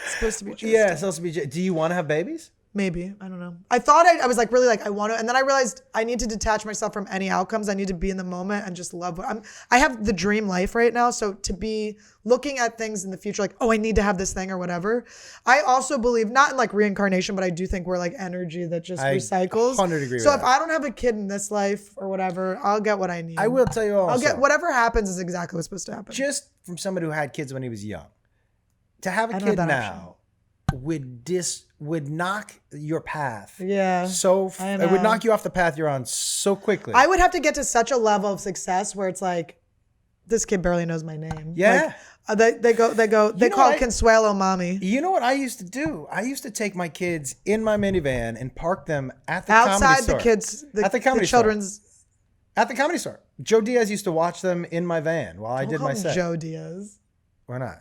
Supposed to be jizzed. Yeah, supposed to be. Do you want to have babies? Maybe. I don't know. I thought I was like really like I want to, and then I realized I need to detach myself from any outcomes. I need to be in the moment and just love what I have the dream life right now. So to be looking at things in the future, like, oh, I need to have this thing or whatever. I also believe not in like reincarnation, but I do think we're like energy that just recycles. 100 agree with so that. if I don't have a kid in this life or whatever, I'll get what I need. I will tell you also. I'll get whatever happens is exactly what's supposed to happen. Just from somebody who had kids when he was young, to have a kid now would knock your path. Yeah. It would knock you off the path you're on so quickly. I would have to get to such a level of success where it's like, this kid barely knows my name. Yeah. Like, they call Consuelo mommy. You know what I used to do? I used to take my kids in my minivan and park them at the outside comedy store. the kids, at the comedy the children's. store. At the comedy store. Joe Diaz used to watch them in my van while I did my set. Joe Diaz. Why not?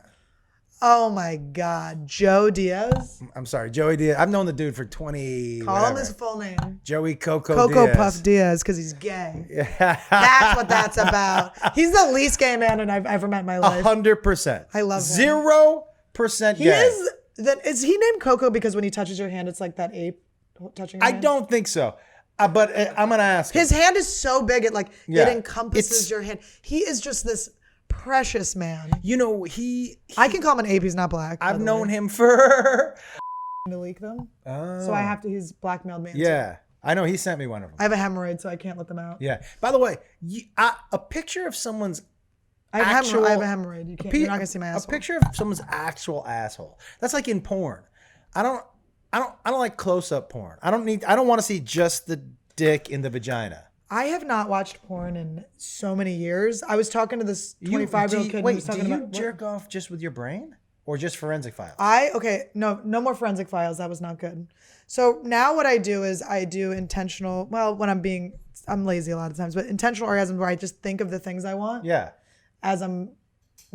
Oh my God, Joe Diaz. I'm sorry, Joey Diaz. I've known the dude for 20. Call him his full name. Joey Coco Diaz. Puff Diaz, because he's gay. Yeah. That's what that's about. He's the least gay man I've ever met in my life. 100%. I love him. 0% gay. Is he named Coco because when he touches your hand, it's like that ape touching your hand? I don't think so. But I'm going to ask his hand is so big, it encompasses your hand. He is just this precious man. You know, I can call him an ape. He's not black. I've known him for to leak them. Oh. So he's blackmailed me. Yeah. I know he sent me one of them. I have a hemorrhoid, so I can't let them out. Yeah. By the way, a picture of someone's I have a hemorrhoid. You're not gonna see my asshole. A picture of someone's actual asshole. That's like in porn. I don't like close-up porn. I don't want to see just the dick in the vagina. I have not watched porn in so many years. I was talking to this 25-year-old kid. Wait, do you jerk off just with your brain or just forensic files? No more forensic files. That was not good. So now what I do is I do intentional, when I'm lazy a lot of times, but intentional orgasms where I just think of the things I want. Yeah. As I'm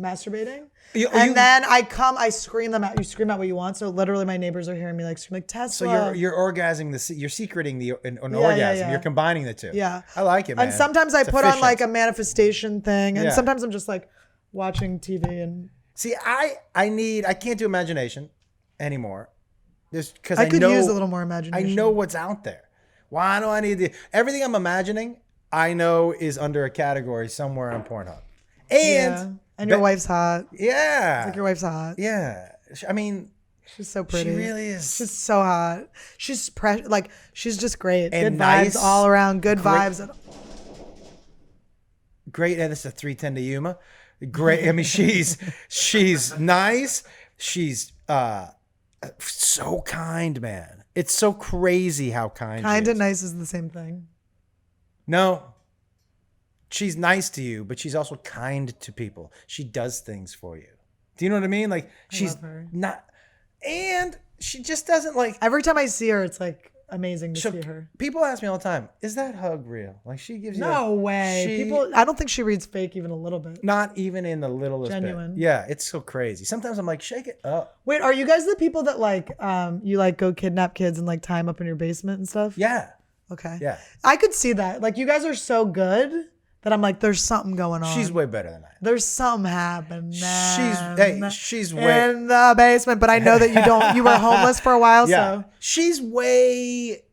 masturbating. Then I scream them out. You scream out what you want. So literally my neighbors are hearing me like scream like Tesla. So you're orgasming you're secreting an orgasm. Yeah. You're combining the two. Yeah. I like it, man. And sometimes I put on like a manifestation thing. And sometimes I'm just like watching TV and. See, I can't do imagination anymore. Just because I could use a little more imagination. I know what's out there. Why do I need everything I'm imagining, I know is under a category somewhere on Pornhub. And your wife's hot. Yeah. It's like your wife's hot. Yeah. I mean, she's so pretty. She really is. She's so hot. She's she's just great. And good nice, vibes all around. Good vibes. Great. And it's a 310 to Yuma. Great. I mean, she's nice. She's so kind, man. It's so crazy how kind. Kind and nice is the same thing. No. She's nice to you, but she's also kind to people. She does things for you. Do you know what I mean? Like she's not, and she just doesn't like. Every time I see her, it's like amazing to see her. People ask me all the time, "Is that hug real?" Like she gives you. No way. I don't think she reads fake even a little bit. Not even in the littlest genuine. bit. Yeah, it's so crazy. Sometimes I'm like, shake it up. Wait, are you guys the people that like you like go kidnap kids and like tie them up in your basement and stuff? Yeah. Okay. Yeah. I could see that. Like you guys are so good. That I'm like, there's something going on. She's way better than I am. There's something happening. She's way in the basement, but I know that you were homeless for a while, yeah. So she's way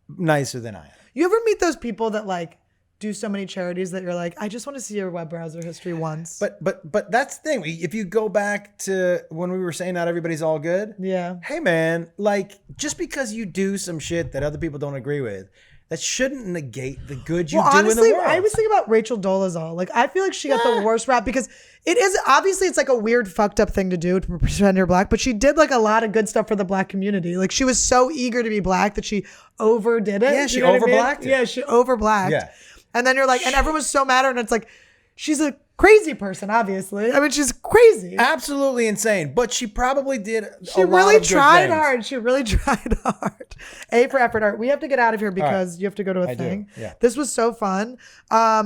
nicer than I am. You ever meet those people that like do so many charities that you're like, I just want to see your web browser history once. But that's the thing. If you go back to when we were saying not everybody's all good. Yeah. Hey man, like just because you do some shit that other people don't agree with, that shouldn't negate the good you do honestly, in the world. I was thinking about Rachel Dolezal. Like, I feel like she got the worst rap because it is obviously it's like a weird fucked up thing to do to pretend you're black, but she did like a lot of good stuff for the black community. Like she was so eager to be black that she overdid it. Yeah, she over-blacked it. Yeah, she over-blacked. Yeah. And then you're like, and everyone was so mad at her, and it's like, she's a crazy person, obviously. I mean, she's crazy. Absolutely insane. But she probably did She really tried hard. She really tried hard. A for effort art. We have to get out of here because you have to go to a thing. Yeah. This was so fun.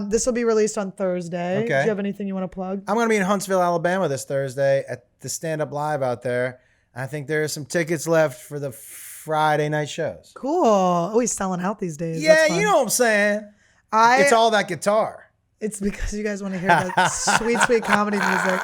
This will be released on Thursday. Okay. Do you have anything you want to plug? I'm going to be in Huntsville, Alabama this Thursday at the Stand Up Live out there. I think there are some tickets left for the Friday night shows. Cool. Oh, he's selling out these days. Yeah, you know what I'm saying. It's all that guitar. It's because you guys want to hear that sweet, sweet comedy music.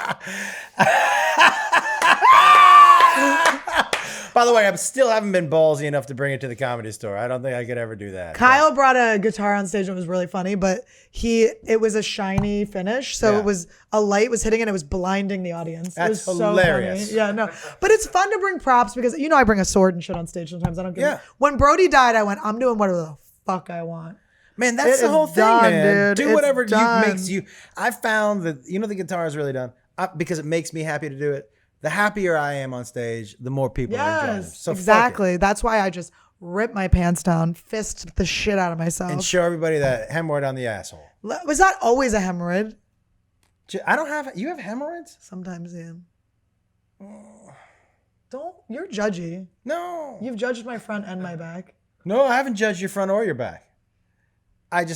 By the way, I still haven't been ballsy enough to bring it to the Comedy Store. I don't think I could ever do that. Kyle brought a guitar on stage and it was really funny, but it was a shiny finish. So it was a light was hitting it. It was blinding the audience. That's it was hilarious. So funny. Yeah, no. But it's fun to bring props because, I bring a sword and shit on stage sometimes. I don't give a. Yeah. When Brody died, I went, I'm doing whatever the fuck I want. Man, that's the whole thing, man. Dude. Do whatever makes you. I found that, the guitar is really done because it makes me happy to do it. The happier I am on stage, the more people enjoy it. So exactly. That's why I just rip my pants down, fist the shit out of myself. And show everybody that hemorrhoid on the asshole. Was that always a hemorrhoid? I don't have, you have hemorrhoids? Sometimes, yeah. You're judgy. No. You've judged my front and my back. No, I haven't judged your front or your back. You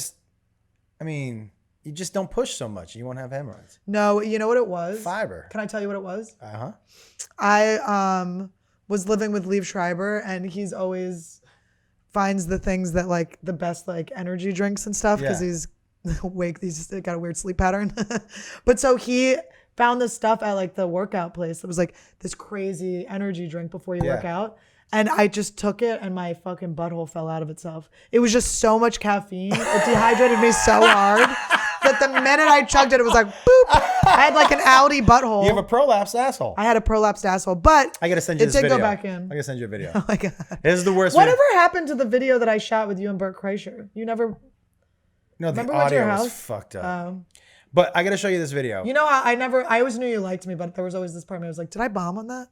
just don't push so much. You won't have hemorrhoids. No, you know what it was? Fiber. Can I tell you what it was? Uh-huh. I was living with Liev Schreiber, and he's always finds the things that like the best like energy drinks and stuff because he's awake. He's got a weird sleep pattern. But so he found this stuff at like the workout place. It was like this crazy energy drink before you work out. And I just took it and my fucking butthole fell out of itself. It was just so much caffeine. It dehydrated me so hard that the minute I chugged it, it was like, boop. I had like an Audi butthole. You have a prolapsed asshole. I had a prolapsed asshole, but I got to send you this video. It did go back in. I got to send you a video. Oh my God. This is the worst Whatever happened to the video that I shot with you and Bert Kreischer? You never... No, the Remember audio was fucked up. But I got to show you this video. You know, I always knew you liked me, but there was always this part of me I was like, did I bomb on that?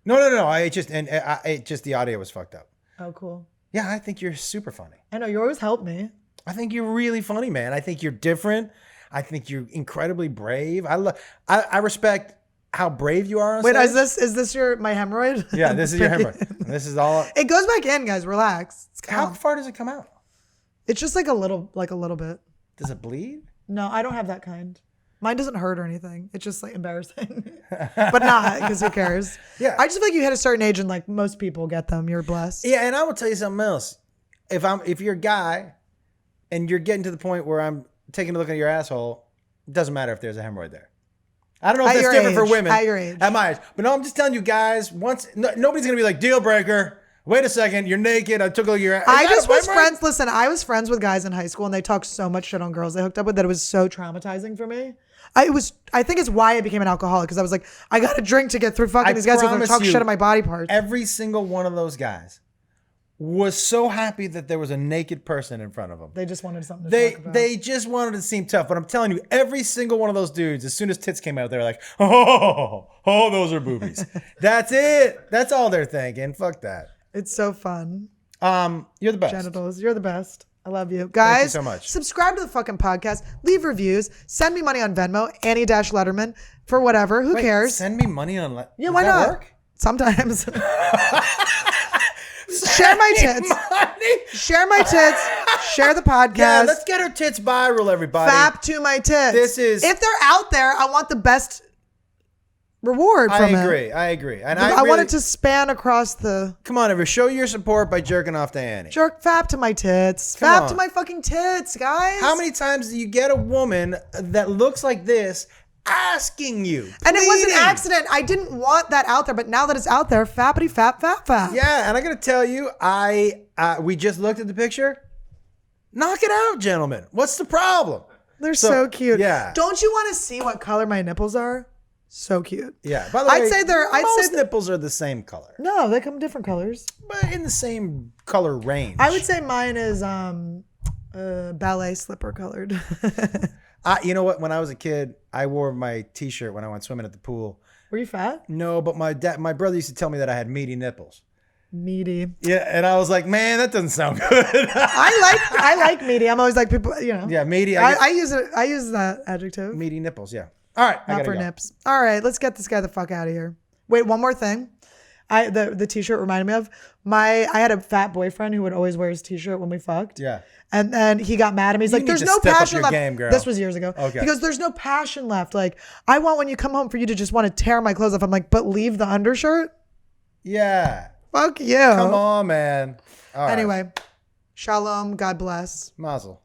No. It just the audio was fucked up. Oh, cool. Yeah, I think you're super funny. I know you always help me. I think you're really funny, man. I think you're different. I think you're incredibly brave. I respect how brave you are on stage. Wait, is this my hemorrhoid? Yeah, this is your hemorrhoid. This is all. It goes back in, guys. Relax. How far does it come out? It's just like a little bit. Does it bleed? No, I don't have that kind. Mine doesn't hurt or anything. It's just like embarrassing, but not because who cares? Yeah, I just feel like you hit a certain age and like most people get them. You're blessed. Yeah, and I will tell you something else. If you're a guy, and you're getting to the point where I'm taking a look at your asshole, it doesn't matter if there's a hemorrhoid there. I don't know if that's different for women at your age. At my age, but no, I'm just telling you guys. Nobody's gonna be like deal breaker. Wait a second, you're naked. I took a look at your ass. I was friends with guys in high school and they talked so much shit on girls they hooked up with that it was so traumatizing for me. I think it's why I became an alcoholic because I was like, I got to drink to get through fucking these guys who are going to talk shit on my body parts. Every single one of those guys was so happy that there was a naked person in front of them. They just wanted something to talk about. They just wanted to seem tough. But I'm telling you, every single one of those dudes, as soon as tits came out, they were like, oh, those are boobies. That's it. That's all they're thinking. Fuck that. It's so fun. You're the best. Genitals. You're the best. I love you. Guys, thank you so much. Subscribe to the fucking podcast. Leave reviews. Send me money on Venmo. Annie-Letterman for whatever. Who cares? Send me money on Letterman. Yeah, why not? Work? Sometimes. Share my tits. Share my tits. Share the podcast. Yeah, let's get our tits viral, everybody. Fap to my tits. If they're out there, I want the best reward from it. I agree. And I want it to span across the... Come on, everyone. Show your support by jerking off to Annie. Fap to my tits. Fap to my fucking tits, guys. How many times do you get a woman that looks like this asking you? And it was an accident. I didn't want that out there, but now that it's out there, fappity fap fap fap. Yeah, and I got to tell you, we just looked at the picture. Knock it out, gentlemen. What's the problem? They're so cute. Yeah. Don't you want to see what color my nipples are? So cute. Yeah. By the way, most nipples are the same color. No, they come different colors. But in the same color range. I would say mine is ballet slipper colored. You know what? When I was a kid, I wore my T-shirt when I went swimming at the pool. Were you fat? No, but my brother used to tell me that I had meaty nipples. Meaty. Yeah, and I was like, man, that doesn't sound good. I like meaty. I'm always like people, you know. Yeah, meaty. I use that adjective. Meaty nipples. Yeah. All right, not for nips. All right, let's get this guy the fuck out of here. Wait, one more thing. The T-shirt reminded me of I had a fat boyfriend who would always wear his T-shirt when we fucked. Yeah. And then he got mad at me. He's like, "There's no passion left." Game, girl. This was years ago. Okay. He goes, "There's no passion left. Like, I want when you come home for you to just want to tear my clothes off." I'm like, "But leave the undershirt." Yeah. Fuck you. Come on, man. Anyway, shalom. God bless. Mazel.